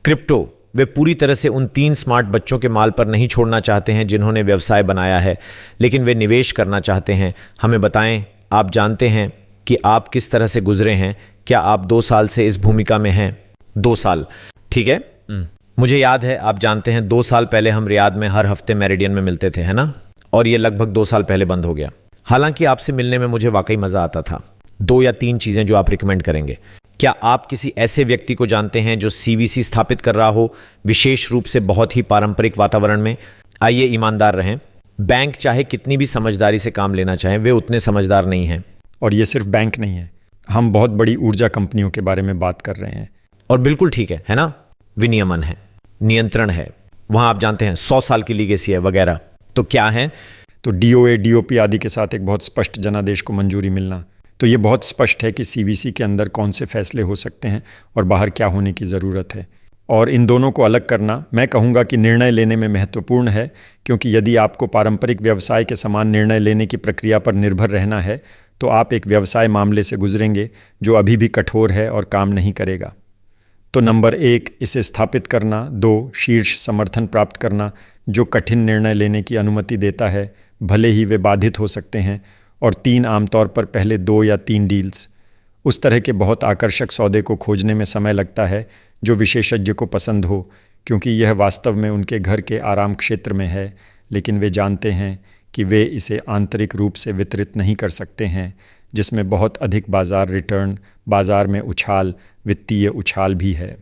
क्रिप्टो वे पूरी तरह से उन 3 स्मार्ट बच्चों के माल पर नहीं छोड़ना चाहते हैं जिन्होंने व्यवसाय बनाया है, लेकिन वे निवेश करना चाहते हैं। हमें बताएं, आप जानते हैं कि आप किस तरह से गुजरे हैं? क्या आप 2 साल से इस भूमिका में हैं? 2 साल, ठीक है। मुझे याद है, आप जानते हैं, 2 साल पहले हम रियाद में हर हफ्ते मेरिडियन में मिलते थे, है ना? और ये लगभग 2 साल पहले बंद हो गया। हालांकि आपसे मिलने में मुझे वाकई मजा आता था। 2 या 3 चीजें जो आप रिकमेंड करेंगे। क्या आप किसी ऐसे व्यक्ति को जानते हैं जो सीवीसी स्थापित कर रहा हो, विशेष रूप से बहुत ही पारंपरिक वातावरण में? आइए ईमानदार रहें, बैंक चाहे कितनी भी समझदारी से काम लेना चाहें, वे उतने समझदार नहीं हैं। और ये सिर्फ बैंक नहीं है, हम बहुत बड़ी ऊर्जा कंपनियों के बारे में बात कर रहे हैं। और बिल्कुल ठीक है ना? विनियमन है, नियंत्रण है, वहां आप जानते हैं 100 साल की लीगेसी है वगैरह। तो क्या है? तो डीओए, डीओपी आदि के साथ एक बहुत स्पष्ट जनादेश को मंजूरी मिलना। तो ये बहुत स्पष्ट है कि सीवीसी के अंदर कौन से फैसले हो सकते हैं और बाहर क्या होने की ज़रूरत है। और इन दोनों को अलग करना, मैं कहूँगा कि निर्णय लेने में महत्वपूर्ण है, क्योंकि यदि आपको पारंपरिक व्यवसाय के समान निर्णय लेने की प्रक्रिया पर निर्भर रहना है, तो आप एक व्यवसाय मामले से गुजरेंगे जो अभी भी कठोर है और काम नहीं करेगा। तो नंबर 1, इसे स्थापित करना। 2, शीर्ष समर्थन प्राप्त करना जो कठिन निर्णय लेने की अनुमति देता है, भले ही वे बाधित हो सकते हैं। और 3, आमतौर पर पहले 2 या 3 डील्स। उस तरह के बहुत आकर्षक सौदे को खोजने में समय लगता है जो विशेषज्ञ को पसंद हो, क्योंकि यह वास्तव में उनके घर के आराम क्षेत्र में है, लेकिन वे जानते हैं कि वे इसे आंतरिक रूप से वितरित नहीं कर सकते हैं, जिसमें बहुत अधिक बाजार रिटर्न, बाजार में उछाल, वित्तीय उछाल भी है।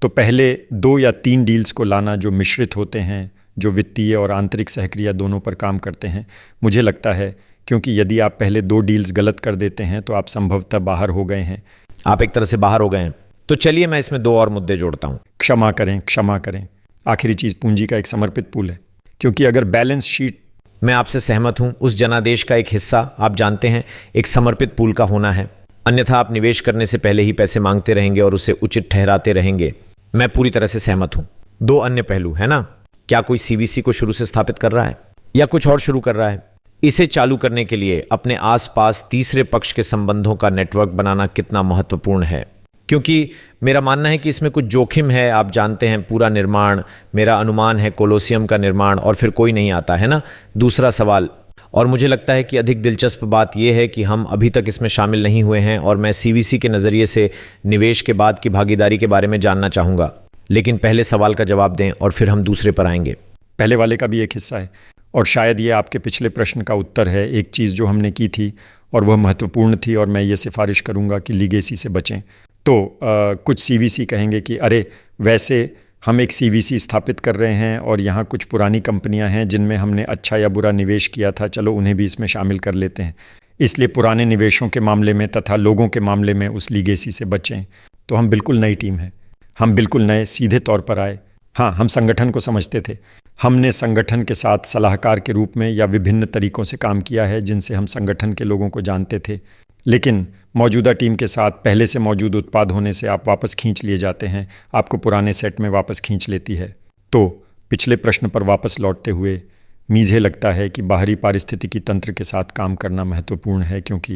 तो पहले 2 या 3 डील्स को लाना जो मिश्रित होते हैं, जो वित्तीय और आंतरिक सहक्रिया दोनों पर काम करते हैं, मुझे लगता है, क्योंकि यदि आप पहले 2 डील्स गलत कर देते हैं तो आप संभवतः बाहर हो गए हैं। आप एक तरह से बाहर हो गए हैं। तो चलिए मैं इसमें 2 और मुद्दे जोड़ता हूं। क्षमा करें, क्षमा करें। आखिरी चीज़ पूंजी का एक समर्पित पूल है, क्योंकि अगर बैलेंस शीट, मैं आपसे सहमत हूं, उस जनादेश का एक हिस्सा, आप जानते हैं, एक समर्पित पूल का होना है। अन्यथा आप निवेश करने से पहले ही पैसे मांगते रहेंगे और उसे उचित ठहराते रहेंगे। मैं पूरी तरह से सहमत हूं। 2 अन्य पहलू है ना? क्या कोई सीवीसी को शुरू से स्थापित कर रहा है या कुछ और शुरू कर रहा है? इसे चालू करने के लिए अपने आसपास तीसरे पक्ष के संबंधों का नेटवर्क बनाना कितना महत्वपूर्ण है, क्योंकि मेरा मानना है कि इसमें कुछ जोखिम है। आप जानते हैं, पूरा निर्माण, मेरा अनुमान है कोलोसियम का निर्माण, और फिर कोई नहीं आता, है ना? दूसरा सवाल, और मुझे लगता है कि अधिक दिलचस्प बात यह है कि हम अभी तक इसमें शामिल नहीं हुए हैं, और मैं सीवीसी के नज़रिए से निवेश के बाद की भागीदारी के बारे में जानना चाहूँगा। लेकिन पहले सवाल का जवाब दें और फिर हम दूसरे पर आएंगे। पहले वाले का भी एक हिस्सा है, और शायद ये आपके पिछले प्रश्न का उत्तर है। एक चीज़ जो हमने की थी और वह महत्वपूर्ण थी, और मैं ये सिफारिश करूँगा कि लीगेसी से बचें। तो कुछ सीवीसी कहेंगे कि अरे, वैसे हम एक सीवीसी स्थापित कर रहे हैं और यहाँ कुछ पुरानी कंपनियाँ हैं जिनमें हमने अच्छा या बुरा निवेश किया था, चलो उन्हें भी इसमें शामिल कर लेते हैं। इसलिए पुराने निवेशों के मामले में तथा लोगों के मामले में उस लीगेसी से बचें। तो हम बिल्कुल नई टीम है, हम बिल्कुल नए सीधे तौर पर आए। हाँ, हम संगठन को समझते थे। हमने संगठन के साथ सलाहकार के रूप में या विभिन्न तरीकों से काम किया है जिनसे हम संगठन के लोगों को जानते थे। लेकिन मौजूदा टीम के साथ पहले से मौजूद उत्पाद होने से आप वापस खींच लिए जाते हैं, आपको पुराने सेट में वापस खींच लेती है। तो पिछले प्रश्न पर वापस लौटते हुए, मुझे लगता है कि बाहरी पारिस्थितिकी तंत्र के साथ काम करना महत्वपूर्ण है, क्योंकि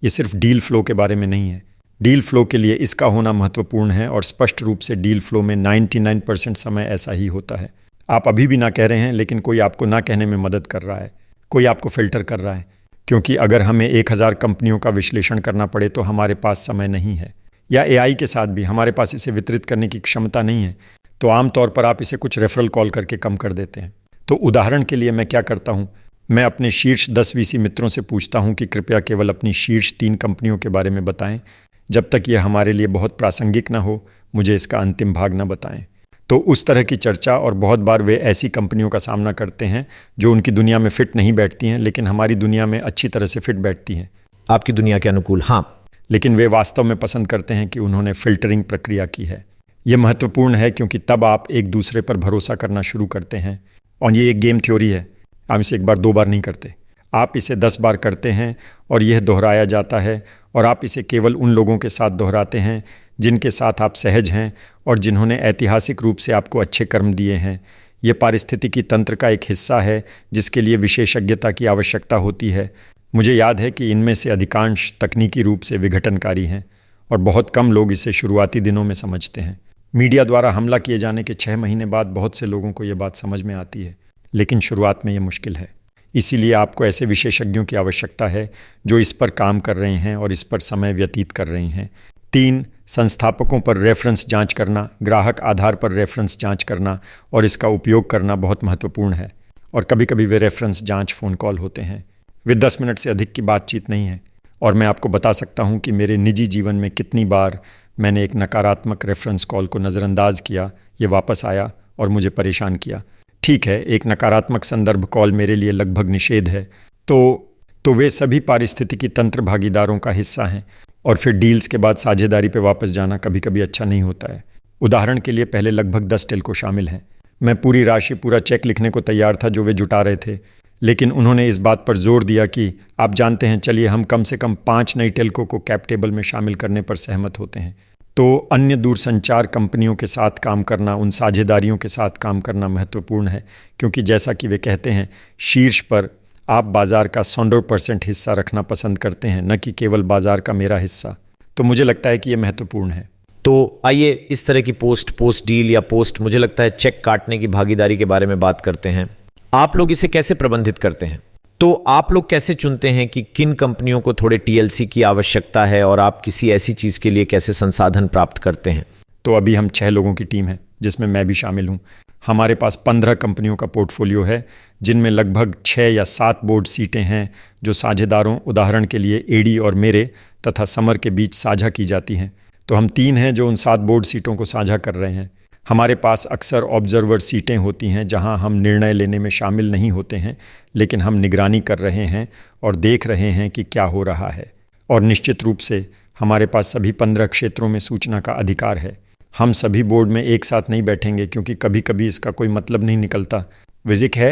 ये सिर्फ डील फ्लो के बारे में नहीं है। डील फ्लो के लिए इसका होना महत्वपूर्ण है, और स्पष्ट रूप से डील फ्लो में 99% समय ऐसा ही होता है। आप अभी भी ना कह रहे हैं, लेकिन कोई आपको ना कहने में मदद कर रहा है, कोई आपको फिल्टर कर रहा है। क्योंकि अगर हमें 1000 कंपनियों का विश्लेषण करना पड़े तो हमारे पास समय नहीं है, या एआई के साथ भी हमारे पास इसे वितरित करने की क्षमता नहीं है। तो आमतौर पर आप इसे कुछ रेफरल कॉल करके कम कर देते हैं। तो उदाहरण के लिए मैं क्या करता हूँ, मैं अपने शीर्ष 10 वीसी मित्रों से पूछता हूँ कि कृपया केवल अपनी शीर्ष 3 कंपनियों के बारे में बताएं। जब तक यह हमारे लिए बहुत प्रासंगिक ना हो, मुझे इसका अंतिम भाग ना बताएं। तो उस तरह की चर्चा, और बहुत बार वे ऐसी कंपनियों का सामना करते हैं जो उनकी दुनिया में फिट नहीं बैठती हैं, लेकिन हमारी दुनिया में अच्छी तरह से फिट बैठती हैं। आपकी दुनिया के अनुकूल, हाँ। लेकिन वे वास्तव में पसंद करते हैं कि उन्होंने फिल्टरिंग प्रक्रिया की है। ये महत्वपूर्ण है क्योंकि तब आप एक दूसरे पर भरोसा करना शुरू करते हैं। और ये एक गेम थ्योरी है, आप इसे एक बार दो बार नहीं करते, आप इसे 10 बार करते हैं और यह दोहराया जाता है। और आप इसे केवल उन लोगों के साथ दोहराते हैं जिनके साथ आप सहज हैं और जिन्होंने ऐतिहासिक रूप से आपको अच्छे कर्म दिए हैं। ये पारिस्थितिकी तंत्र का एक हिस्सा है जिसके लिए विशेषज्ञता की आवश्यकता होती है। मुझे याद है कि इनमें से अधिकांश तकनीकी रूप से विघटनकारी हैं और बहुत कम लोग इसे शुरुआती दिनों में समझते हैं। मीडिया द्वारा हमला किए जाने के 6 महीने बाद बहुत से लोगों को ये बात समझ में आती है, लेकिन शुरुआत में ये मुश्किल है। इसीलिए आपको ऐसे विशेषज्ञों की आवश्यकता है जो इस पर काम कर रहे हैं और इस पर समय व्यतीत कर रहे हैं। 3, संस्थापकों पर रेफरेंस जांच करना, ग्राहक आधार पर रेफरेंस जांच करना और इसका उपयोग करना बहुत महत्वपूर्ण है। और कभी कभी वे रेफरेंस जांच फ़ोन कॉल होते हैं, वे 10 मिनट से अधिक की बातचीत नहीं है। और मैं आपको बता सकता हूं कि मेरे निजी जीवन में कितनी बार मैंने एक नकारात्मक रेफरेंस कॉल को नज़रअंदाज किया, ये वापस आया और मुझे परेशान किया। ठीक है, एक नकारात्मक संदर्भ कॉल मेरे लिए लगभग निषेध है, तो वे सभी पारिस्थितिकी तंत्र भागीदारों का हिस्सा हैं। और फिर डील्स के बाद साझेदारी पे वापस जाना कभी कभी अच्छा नहीं होता है। उदाहरण के लिए पहले लगभग 10 टेल्को शामिल हैं। मैं पूरी राशि, पूरा चेक लिखने को तैयार था जो वे जुटा रहे थे, लेकिन उन्होंने इस बात पर जोर दिया कि आप जानते हैं, चलिए हम कम से कम 5 नई टेल्को को कैप टेबल में शामिल करने पर सहमत होते हैं। तो अन्य दूरसंचार कंपनियों के साथ काम करना, उन साझेदारियों के साथ काम करना महत्वपूर्ण है, क्योंकि जैसा कि वे कहते हैं, शीर्ष पर आप बाज़ार का 100% हिस्सा रखना पसंद करते हैं, न कि केवल बाज़ार का मेरा हिस्सा। तो मुझे लगता है कि ये महत्वपूर्ण है। तो आइए इस तरह की पोस्ट डील या पोस्ट, मुझे लगता है चेक काटने की भागीदारी के बारे में बात करते हैं। आप लोग इसे कैसे प्रबंधित करते हैं? तो आप लोग कैसे चुनते हैं कि किन कंपनियों को थोड़े टीएलसी की आवश्यकता है और आप किसी ऐसी चीज़ के लिए कैसे संसाधन प्राप्त करते हैं? तो अभी हम 6 लोगों की टीम है, जिसमें मैं भी शामिल हूँ। हमारे पास 15 कंपनियों का पोर्टफोलियो है, जिनमें लगभग 6 या 7 बोर्ड सीटें हैं जो साझेदारों, उदाहरण के लिए एडी और मेरे तथा समर के बीच साझा की जाती हैं। तो हम 3 हैं जो उन 7 बोर्ड सीटों को साझा कर रहे हैं। हमारे पास अक्सर ऑब्जर्वर सीटें होती हैं जहां हम निर्णय लेने में शामिल नहीं होते हैं, लेकिन हम निगरानी कर रहे हैं और देख रहे हैं कि क्या हो रहा है। और निश्चित रूप से हमारे पास सभी 15 क्षेत्रों में सूचना का अधिकार है। हम सभी बोर्ड में एक साथ नहीं बैठेंगे क्योंकि कभी कभी इसका कोई मतलब नहीं निकलता। विजिक है।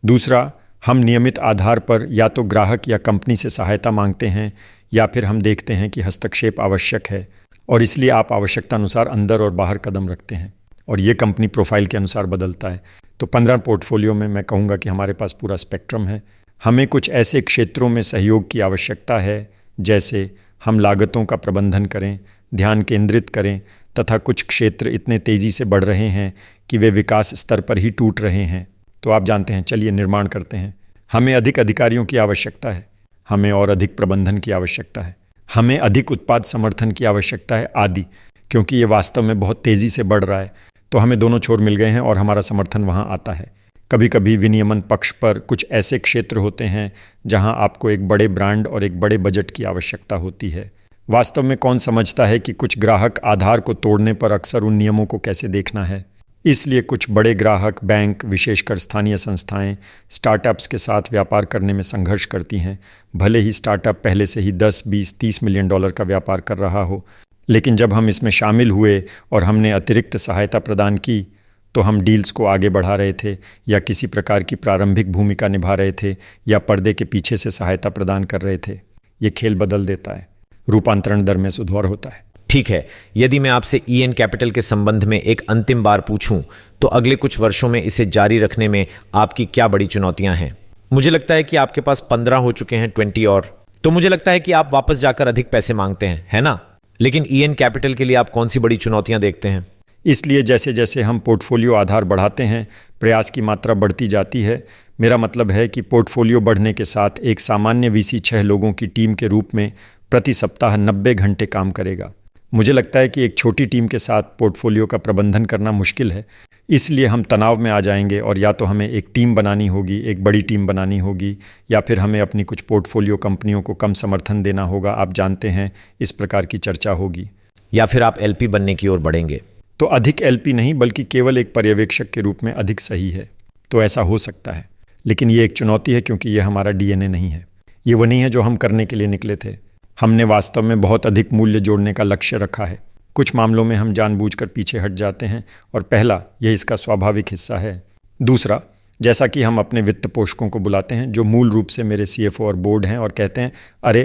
दूसरा, हम नियमित आधार पर या तो ग्राहक या कंपनी से सहायता मांगते हैं या फिर हम देखते हैं कि हस्तक्षेप आवश्यक है, और इसलिए आप आवश्यकता अनुसार अंदर और बाहर कदम रखते हैं, और ये कंपनी प्रोफाइल के अनुसार बदलता है। तो 15 पोर्टफोलियो में मैं कहूँगा कि हमारे पास पूरा स्पेक्ट्रम है। हमें कुछ ऐसे क्षेत्रों में सहयोग की आवश्यकता है जैसे हम लागतों का प्रबंधन करें, ध्यान केंद्रित करें, तथा कुछ क्षेत्र इतने तेज़ी से बढ़ रहे हैं कि वे विकास स्तर पर ही टूट रहे हैं। तो आप जानते हैं, चलिए निर्माण करते हैं। हमें अधिक अधिकारियों की आवश्यकता है, हमें और अधिक प्रबंधन की आवश्यकता है, हमें अधिक उत्पाद समर्थन की आवश्यकता है आदि, क्योंकि ये वास्तव में बहुत तेज़ी से बढ़ रहा है। तो हमें दोनों छोर मिल गए हैं और हमारा समर्थन वहाँ आता है। कभी कभी विनियमन पक्ष पर कुछ ऐसे क्षेत्र होते हैं जहाँ आपको एक बड़े ब्रांड और एक बड़े बजट की आवश्यकता होती है। वास्तव में कौन समझता है कि कुछ ग्राहक आधार को तोड़ने पर अक्सर उन नियमों को कैसे देखना है। इसलिए कुछ बड़े ग्राहक, बैंक, विशेषकर स्थानीय संस्थाएं स्टार्टअप्स के साथ व्यापार करने में संघर्ष करती हैं, भले ही स्टार्टअप पहले से ही 10, 20, 30 मिलियन डॉलर का व्यापार कर रहा हो। लेकिन जब हम इसमें शामिल हुए और हमने अतिरिक्त सहायता प्रदान की, तो हम डील्स को आगे बढ़ा रहे थे या किसी प्रकार की प्रारंभिक भूमिका निभा रहे थे या पर्दे के पीछे से सहायता प्रदान कर रहे थे। ये खेल बदल देता है, रूपांतरण दर में सुधार होता है। ठीक है, यदि मैं आपसे ईएन कैपिटल के संबंध में एक अंतिम बार पूछूं, तो अगले कुछ वर्षों में इसे जारी रखने में आपकी क्या बड़ी चुनौतियां हैं? मुझे लगता है कि आपके पास 15 हो चुके हैं, 20 और, तो मुझे लगता है कि आप वापस जाकर अधिक पैसे मांगते हैं, है ना? लेकिन ईएन कैपिटल के लिए आप कौन सी बड़ी चुनौतियां देखते हैं? इसलिए जैसे जैसे हम पोर्टफोलियो आधार बढ़ाते हैं, प्रयास की मात्रा बढ़ती जाती है। मेरा मतलब है कि पोर्टफोलियो बढ़ने के साथ एक सामान्य वीसी 6 लोगों की टीम के रूप में प्रति सप्ताह 90 घंटे काम करेगा। मुझे लगता है कि एक छोटी टीम के साथ पोर्टफोलियो का प्रबंधन करना मुश्किल है, इसलिए हम तनाव में आ जाएंगे और या तो हमें एक टीम बनानी होगी, एक बड़ी टीम बनानी होगी, या फिर हमें अपनी कुछ पोर्टफोलियो कंपनियों को कम समर्थन देना होगा। आप जानते हैं, इस प्रकार की चर्चा होगी। या फिर आप एलपी बनने की ओर बढ़ेंगे। तो अधिक एलपी नहीं, बल्कि केवल एक पर्यवेक्षक के रूप में अधिक सही है। तो ऐसा हो सकता है, लेकिन ये एक चुनौती है क्योंकि ये हमारा डीएनए नहीं है। ये वो नहीं है जो हम करने के लिए निकले थे। हमने वास्तव में बहुत अधिक मूल्य जोड़ने का लक्ष्य रखा है। कुछ मामलों में हम जानबूझकर पीछे हट जाते हैं और पहला, यह इसका स्वाभाविक हिस्सा है। दूसरा, जैसा कि हम अपने वित्त पोषकों को बुलाते हैं जो मूल रूप से मेरे CFO और बोर्ड हैं और कहते हैं, अरे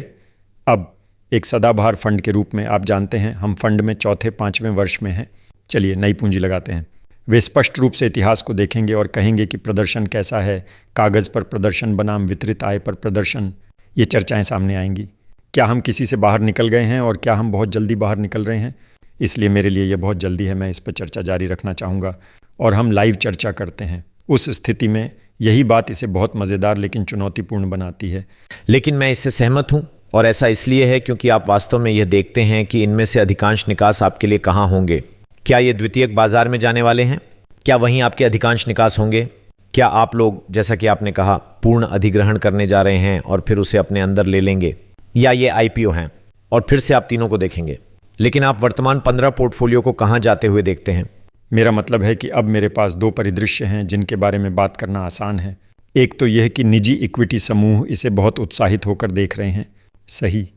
अब एक सदाबहार फंड के रूप में आप जानते हैं हम फंड में चौथे 5वें वर्ष में हैं, चलिए नई पूंजी लगाते हैं। वे स्पष्ट रूप से इतिहास को देखेंगे और कहेंगे कि प्रदर्शन कैसा है, कागज़ पर प्रदर्शन बनाम वितरित आय पर प्रदर्शन, ये चर्चाएं सामने आएंगी। क्या हम किसी से बाहर निकल गए हैं और क्या हम बहुत जल्दी बाहर निकल रहे हैं? इसलिए मेरे लिए ये बहुत जल्दी है, मैं इस पर चर्चा जारी रखना चाहूँगा और हम लाइव चर्चा करते हैं। उस स्थिति में यही बात इसे बहुत मज़ेदार लेकिन चुनौतीपूर्ण बनाती है। लेकिन मैं इससे सहमत हूं और ऐसा इसलिए है क्योंकि आप वास्तव में यह देखते हैं कि इनमें से अधिकांश निकास आपके लिए कहां होंगे। क्या ये द्वितीयक बाजार में जाने वाले हैं? क्या वहीं आपके अधिकांश निकास होंगे? क्या आप लोग, जैसा कि आपने कहा, पूर्ण अधिग्रहण करने जा रहे हैं और फिर उसे अपने अंदर ले लेंगे, या ये IPO हैं और फिर से आप तीनों को देखेंगे? लेकिन आप वर्तमान 15 पोर्टफोलियो को कहां जाते हुए देखते हैं? मेरा मतलब है कि अब मेरे पास 2 परिदृश्य हैं जिनके बारे में बात करना आसान है। एक तो यह कि निजी इक्विटी समूह इसे बहुत उत्साहित होकर देख रहे हैं, सही।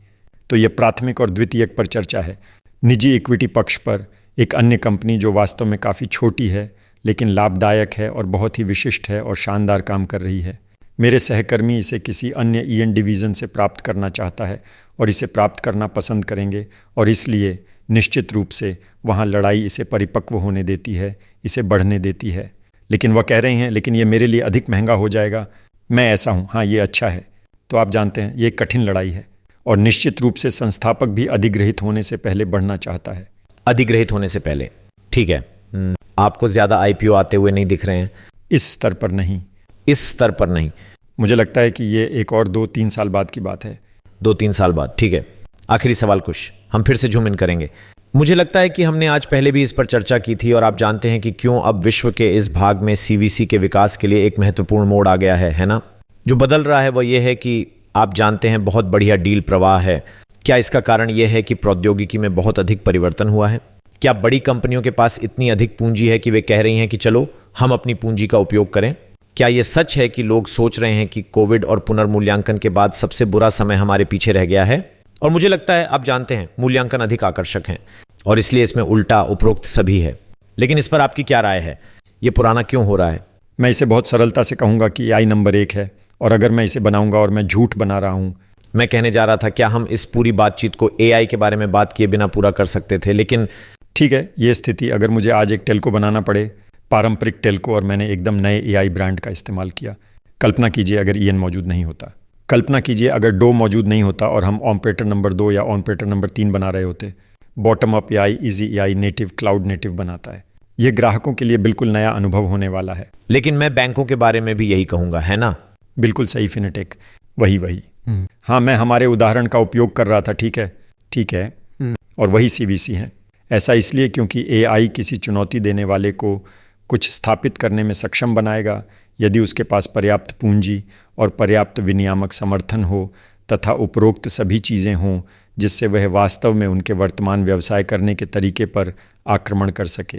तो यह प्राथमिक और द्वितीयक पर चर्चा है। निजी इक्विटी पक्ष पर एक अन्य कंपनी जो वास्तव में काफ़ी छोटी है लेकिन लाभदायक है और बहुत ही विशिष्ट है और शानदार काम कर रही है। मेरे सहकर्मी इसे किसी अन्य EN डिवीज़न से प्राप्त करना चाहता है और इसे प्राप्त करना पसंद करेंगे और इसलिए निश्चित रूप से वहाँ लड़ाई इसे परिपक्व होने देती है, इसे बढ़ने देती है। लेकिन वह कह रहे हैं लेकिन ये मेरे लिए अधिक महंगा हो जाएगा, मैं ऐसा हूँ, हाँ ये अच्छा है। तो आप जानते हैं ये एक कठिन लड़ाई है और निश्चित रूप से संस्थापक भी अधिग्रहित होने से पहले बढ़ना चाहता है। अधिग्रहित होने से पहले, ठीक है। आपको ज़्यादा IPO आते हुए नहीं दिख रहे हैं? इस स्तर पर नहीं। इस स्तर पर नहीं। मुझे लगता है कि ये एक और 2-3 साल बाद की बात है। 2-3 साल बाद, ठीक है। आखिरी सवाल कुछ, हम फिर से जूम इन करेंगे। मुझे लगता है कि हमने आज पहले भी इस पर चर्चा की थी और आप जानते हैं कि क्यों अब विश्व के इस भाग में CVC के विकास के लिए एक महत्वपूर्ण मोड़ आ गया है ना? जो बदल रहा है वह यह है कि आप जानते हैं बहुत बढ़िया डील प्रवाह है। क्या इसका कारण यह है कि प्रौद्योगिकी में बहुत अधिक परिवर्तन हुआ है? क्या बड़ी कंपनियों के पास इतनी अधिक पूंजी है कि वे कह रही हैं कि चलो हम अपनी पूंजी का उपयोग करें? क्या यह सच है कि लोग सोच रहे हैं कि कोविड और पुनर्मूल्यांकन के बाद सबसे बुरा समय हमारे पीछे रह गया है? और मुझे लगता है आप जानते हैं मूल्यांकन अधिक आकर्षक हैं और इसलिए इसमें उल्टा उपरोक्त सभी है। लेकिन इस पर आपकी क्या राय है? यह पुराना क्यों हो रहा है? मैं इसे बहुत सरलता से कहूँगा कि AI नंबर 1 है और अगर मैं इसे बनाऊंगा और मैं झूठ बना रहा हूँ। मैं कहने जा रहा था क्या हम इस पूरी बातचीत को AI के बारे में बात किए बिना पूरा कर सकते थे? लेकिन ठीक है, ये स्थिति अगर मुझे आज एक टेल्को बनाना पड़े, पारंपरिक टेल्को, और मैंने एकदम नए AI ब्रांड का इस्तेमाल किया। कल्पना कीजिए अगर EN मौजूद नहीं होता, कल्पना कीजिए अगर डो मौजूद नहीं होता और हम ऑपरेटर नंबर 2 या ऑपरेटर नंबर 3 बना रहे होते। Bottom up AI, easy AI, native, cloud native बनाता है। यह ग्राहकों के लिए बिल्कुल नया अनुभव होने वाला है। लेकिन मैं बैंकों के बारे में भी यही कहूंगा, है ना? बिल्कुल सही फिनिटेक, वही। हाँ, मैं हमारे उदाहरण का उपयोग कर रहा था, ठीक है। और वही CVC है। ऐसा इसलिए क्योंकि AI किसी चुनौती देने वाले को कुछ स्थापित करने में सक्षम बनाएगा यदि उसके पास पर्याप्त पूंजी और पर्याप्त विनियामक समर्थन हो तथा उपरोक्त सभी चीज़ें हों जिससे वह वास्तव में उनके वर्तमान व्यवसाय करने के तरीके पर आक्रमण कर सके।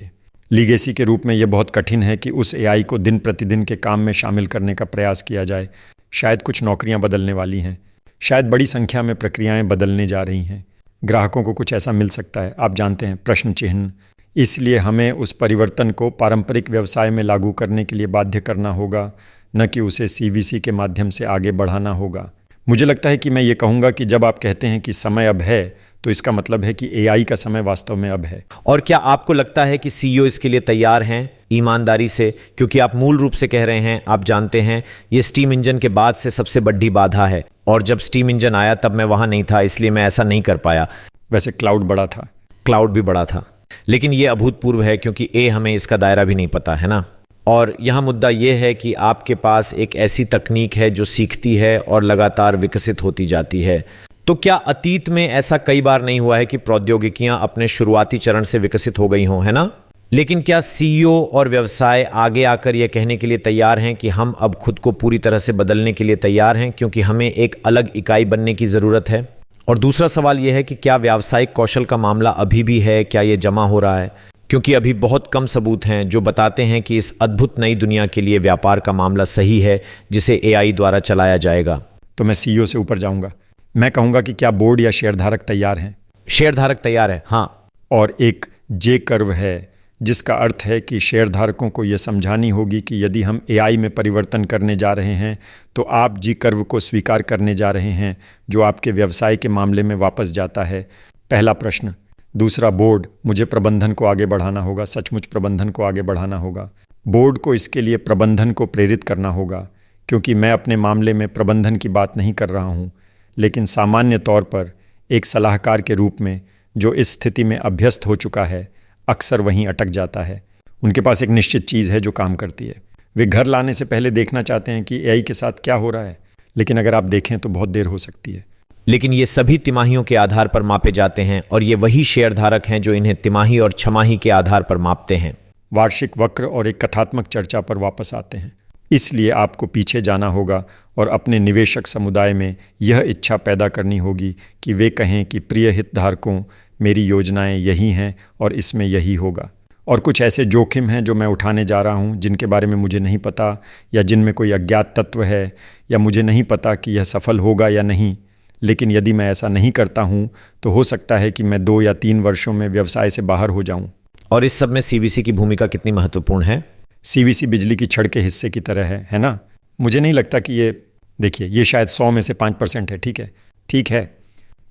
लीगेसी के रूप में यह बहुत कठिन है कि उस AI को दिन प्रतिदिन के काम में शामिल करने का प्रयास किया जाए। शायद कुछ नौकरियां बदलने वाली हैं, शायद बड़ी संख्या में प्रक्रियाएं बदलने जा रही हैं, ग्राहकों को कुछ ऐसा मिल सकता है, आप जानते हैं, प्रश्न चिन्ह। इसलिए हमें उस परिवर्तन को पारंपरिक व्यवसाय में लागू करने के लिए बाध्य करना होगा, न कि उसे CVC के माध्यम से आगे बढ़ाना होगा। मुझे लगता है कि मैं ये कहूँगा कि जब आप कहते हैं कि समय अब है तो इसका मतलब है कि AI का समय वास्तव में अब है। और क्या आपको लगता है कि CEO इसके लिए तैयार हैं ईमानदारी से? क्योंकि आप मूल रूप से कह रहे हैं, आप जानते हैं, ये स्टीम इंजन के बाद से सबसे बड़ी बाधा है और जब स्टीम इंजन आया तब मैं वहां नहीं था, इसलिए मैं ऐसा नहीं कर पाया। वैसे क्लाउड बड़ा था, क्लाउड भी बड़ा था, लेकिन ये अभूतपूर्व है क्योंकि हमें इसका दायरा भी नहीं पता, है ना? और यहाँ मुद्दा ये है कि आपके पास एक ऐसी तकनीक है जो सीखती है और लगातार विकसित होती जाती है। तो क्या अतीत में ऐसा कई बार नहीं हुआ है कि प्रौद्योगिकियां अपने शुरुआती चरण से विकसित हो गई हों, है ना? लेकिन क्या CEO और व्यवसाय आगे आकर यह कहने के लिए तैयार हैं कि हम अब खुद को पूरी तरह से बदलने के लिए तैयार हैं क्योंकि हमें एक अलग इकाई बनने की ज़रूरत है? और दूसरा सवाल यह है कि क्या व्यावसायिक कौशल का मामला अभी भी है, क्या यह जमा हो रहा है? क्योंकि अभी बहुत कम सबूत हैं जो बताते हैं कि इस अद्भुत नई दुनिया के लिए व्यापार का मामला सही है जिसे AI द्वारा चलाया जाएगा। तो मैं CEO से ऊपर जाऊंगा, मैं कहूंगा कि क्या बोर्ड या शेयरधारक तैयार हैं? शेयरधारक तैयार है, हाँ। और एक जे कर्व है, जिसका अर्थ है कि शेयरधारकों को यह समझानी होगी कि यदि हम एआई में परिवर्तन करने जा रहे हैं तो आप जी कर्व को स्वीकार करने जा रहे हैं, जो आपके व्यवसाय के मामले में वापस जाता है। पहला प्रश्न। दूसरा, बोर्ड, मुझे प्रबंधन को आगे बढ़ाना होगा, सचमुच प्रबंधन को आगे बढ़ाना होगा। बोर्ड को इसके लिए प्रबंधन को प्रेरित करना होगा, क्योंकि मैं अपने मामले में प्रबंधन की बात नहीं कर रहा हूँ, लेकिन सामान्य तौर पर एक सलाहकार के रूप में जो इस स्थिति में अभ्यस्त हो चुका है अक्सर वहीं अटक जाता है। उनके पास एक निश्चित चीज़ है जो काम करती है। वे घर लाने से पहले देखना चाहते हैं कि एआई के साथ क्या हो रहा है, लेकिन अगर आप देखें तो बहुत देर हो सकती है। लेकिन ये सभी तिमाहियों के आधार पर मापे जाते हैं और ये वही शेयरधारक हैं जो इन्हें तिमाही और छमाही के आधार पर मापते हैं। वार्षिक वक्र और एक कथात्मक चर्चा पर वापस आते हैं। इसलिए आपको पीछे जाना होगा और अपने निवेशक समुदाय में यह इच्छा पैदा करनी होगी कि वे कहें कि प्रिय हितधारकों, मेरी योजनाएं यही हैं और इसमें यही होगा। और कुछ ऐसे जोखिम हैं जो मैं उठाने जा रहा हूं, जिनके बारे में मुझे नहीं पता या जिनमें कोई अज्ञात तत्व है, या मुझे नहीं पता कि यह सफल होगा या नहीं। लेकिन यदि मैं ऐसा नहीं करता हूं तो हो सकता है कि मैं 2 या 3 वर्षों में व्यवसाय से बाहर हो जाऊं। और इस सब में सीवीसी की भूमिका कितनी महत्वपूर्ण है? सीवीसी बिजली की छड़ के हिस्से की तरह है ना? मुझे नहीं लगता कि ये शायद 100 में से 5% है। ठीक है,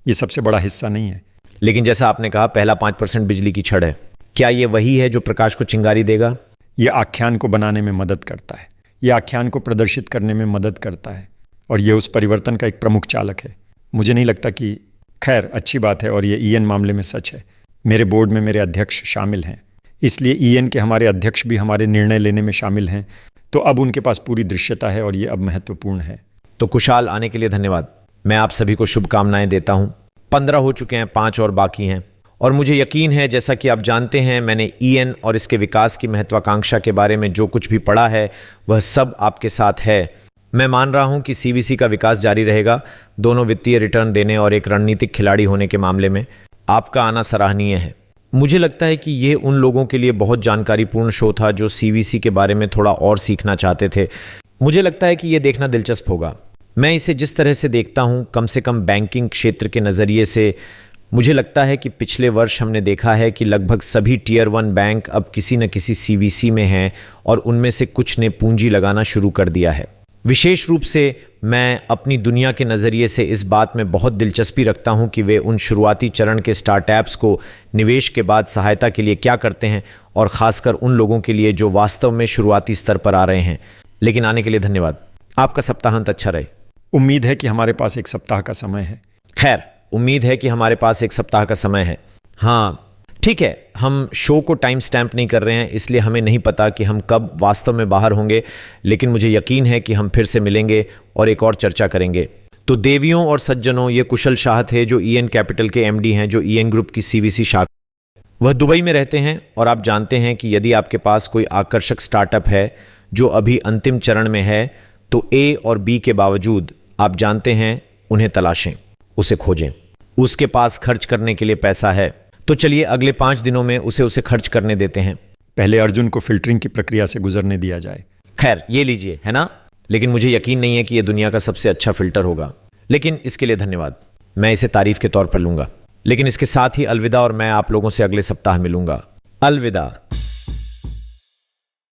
ये सबसे बड़ा हिस्सा नहीं है। लेकिन जैसा आपने कहा, पहला 5% बिजली की छड़ है। क्या ये वही है जो प्रकाश को चिंगारी देगा? ये आख्यान को बनाने में मदद करता है, ये आख्यान को प्रदर्शित करने में मदद करता है, और ये उस परिवर्तन का एक प्रमुख चालक है। मुझे नहीं लगता कि, खैर अच्छी बात है, और ये ईएन मामले में सच है। मेरे बोर्ड में मेरे अध्यक्ष शामिल हैं, इसलिए ईएन के हमारे अध्यक्ष भी हमारे निर्णय लेने में शामिल हैं। तो अब उनके पास पूरी दृश्यता है और ये अब महत्वपूर्ण है। तो कुशाल, आने के लिए धन्यवाद। मैं आप सभी को शुभकामनाएं देता हूं। 15 हो चुके हैं, 5 और बाकी हैं। और मुझे यकीन है, जैसा कि आप जानते हैं, मैंने ईएन और इसके विकास की महत्वाकांक्षा के बारे में जो कुछ भी पढ़ा है वह सब आपके साथ है। मैं मान रहा हूं कि सीवीसी का विकास जारी रहेगा, दोनों वित्तीय रिटर्न देने और एक रणनीतिक खिलाड़ी होने के मामले में। आपका आना सराहनीय है। मुझे लगता है कि ये उन लोगों के लिए बहुत जानकारीपूर्ण शो था जो सीवीसी के बारे में थोड़ा और सीखना चाहते थे। मुझे लगता है कि ये देखना दिलचस्प होगा। मैं इसे जिस तरह से देखता हूं, कम से कम बैंकिंग क्षेत्र के नज़रिए से, मुझे लगता है कि पिछले वर्ष हमने देखा है कि लगभग सभी टियर 1 बैंक अब किसी न किसी सीवीसी में हैं और उनमें से कुछ ने पूंजी लगाना शुरू कर दिया है। विशेष रूप से मैं अपनी दुनिया के नज़रिए से इस बात में बहुत दिलचस्पी रखता हूं कि वे उन शुरुआती चरण के स्टार्टअप्स को निवेश के बाद सहायता के लिए क्या करते हैं, और ख़ासकर उन लोगों के लिए जो वास्तव में शुरुआती स्तर पर आ रहे हैं। लेकिन आने के लिए धन्यवाद। आपका सप्ताहांत अच्छा रहे। उम्मीद है कि हमारे पास एक सप्ताह का समय है। खैर, उम्मीद है कि हमारे पास एक सप्ताह का समय है। हाँ, ठीक है, हम शो को टाइम स्टैम्प नहीं कर रहे हैं, इसलिए हमें नहीं पता कि हम कब वास्तव में बाहर होंगे, लेकिन मुझे यकीन है कि हम फिर से मिलेंगे और एक और चर्चा करेंगे। तो देवियों और सज्जनों, ये कुशल शाह थे जो ईएन कैपिटल के एमडी हैं, जो ईएन ग्रुप की सीवीसी शाखा। वह दुबई में रहते हैं, और आप जानते हैं कि यदि आपके पास कोई आकर्षक स्टार्टअप है जो अभी अंतिम चरण में है, तो ए और बी के बावजूद आप जानते हैं, उन्हें तलाशें, उसे खोजें। उसके पास खर्च करने के लिए पैसा है, तो चलिए अगले 5 दिनों में उसे खर्च करने देते हैं। पहले अर्जुन को फिल्टरिंग की प्रक्रिया से गुजरने दिया जाए। खैर, ये लीजिए, है ना? लेकिन मुझे यकीन नहीं है कि यह दुनिया का सबसे अच्छा फिल्टर होगा, लेकिन इसके लिए धन्यवाद। मैं इसे तारीफ के तौर पर लूंगा। लेकिन इसके साथ ही अलविदा, और मैं आप लोगों से अगले सप्ताह मिलूंगा। अलविदा।